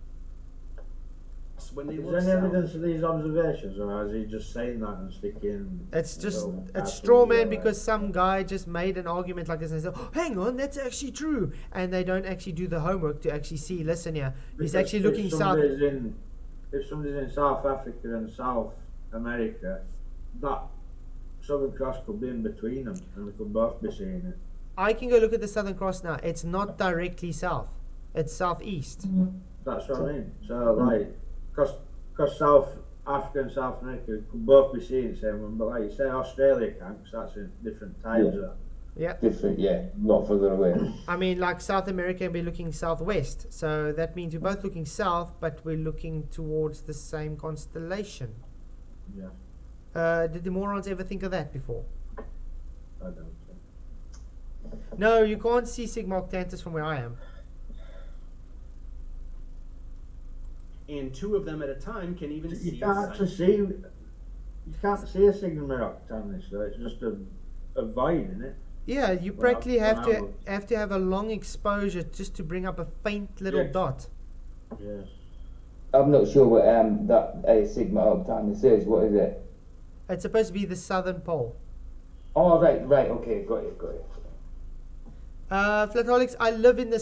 S9: When they
S3: Is
S9: look
S3: there any
S9: south.
S3: evidence of these observations, or is he just saying that and sticking?
S1: It's just,
S3: you know,
S1: it's
S3: after
S1: straw
S3: the,
S1: man because some guy just made an argument like this and said, oh, hang on, that's actually true. And they don't actually do the homework to actually see, listen here, he's
S3: because
S1: actually looking south.
S3: If somebody's in South Africa and South America, that Southern Cross could be in between them, and they could both be seeing it.
S1: I can go look at the Southern Cross now. It's not directly south. It's southeast.
S3: That's what I mean. So, like, because South Africa and South America could both be seeing the same one, but like you say, Australia can't, because that's in different time zone.
S1: Yeah.
S2: Different, yeah, not further away.
S1: I mean, like South America will be looking southwest. So that means we're both looking south, but we're looking towards the same constellation.
S3: Yeah,
S1: Did the morons ever think of that before?
S3: I don't think.
S1: No, you can't see Sigma Octantis from where I am.
S9: And two of them at a time can even see
S3: You can't actually see. You can't see a Sigma Octantis, though. It's just a void, isn't it?
S1: Yeah, you
S3: Well,
S1: practically have
S3: well,
S1: to have a long exposure just to bring up a faint little
S3: Yes.
S1: dot.
S3: Yes.
S2: I'm not sure what that Sigma Octantis is. What is it?
S1: It's supposed to be the southern pole.
S2: Oh, right, okay, got it.
S1: Flataholics, I live in the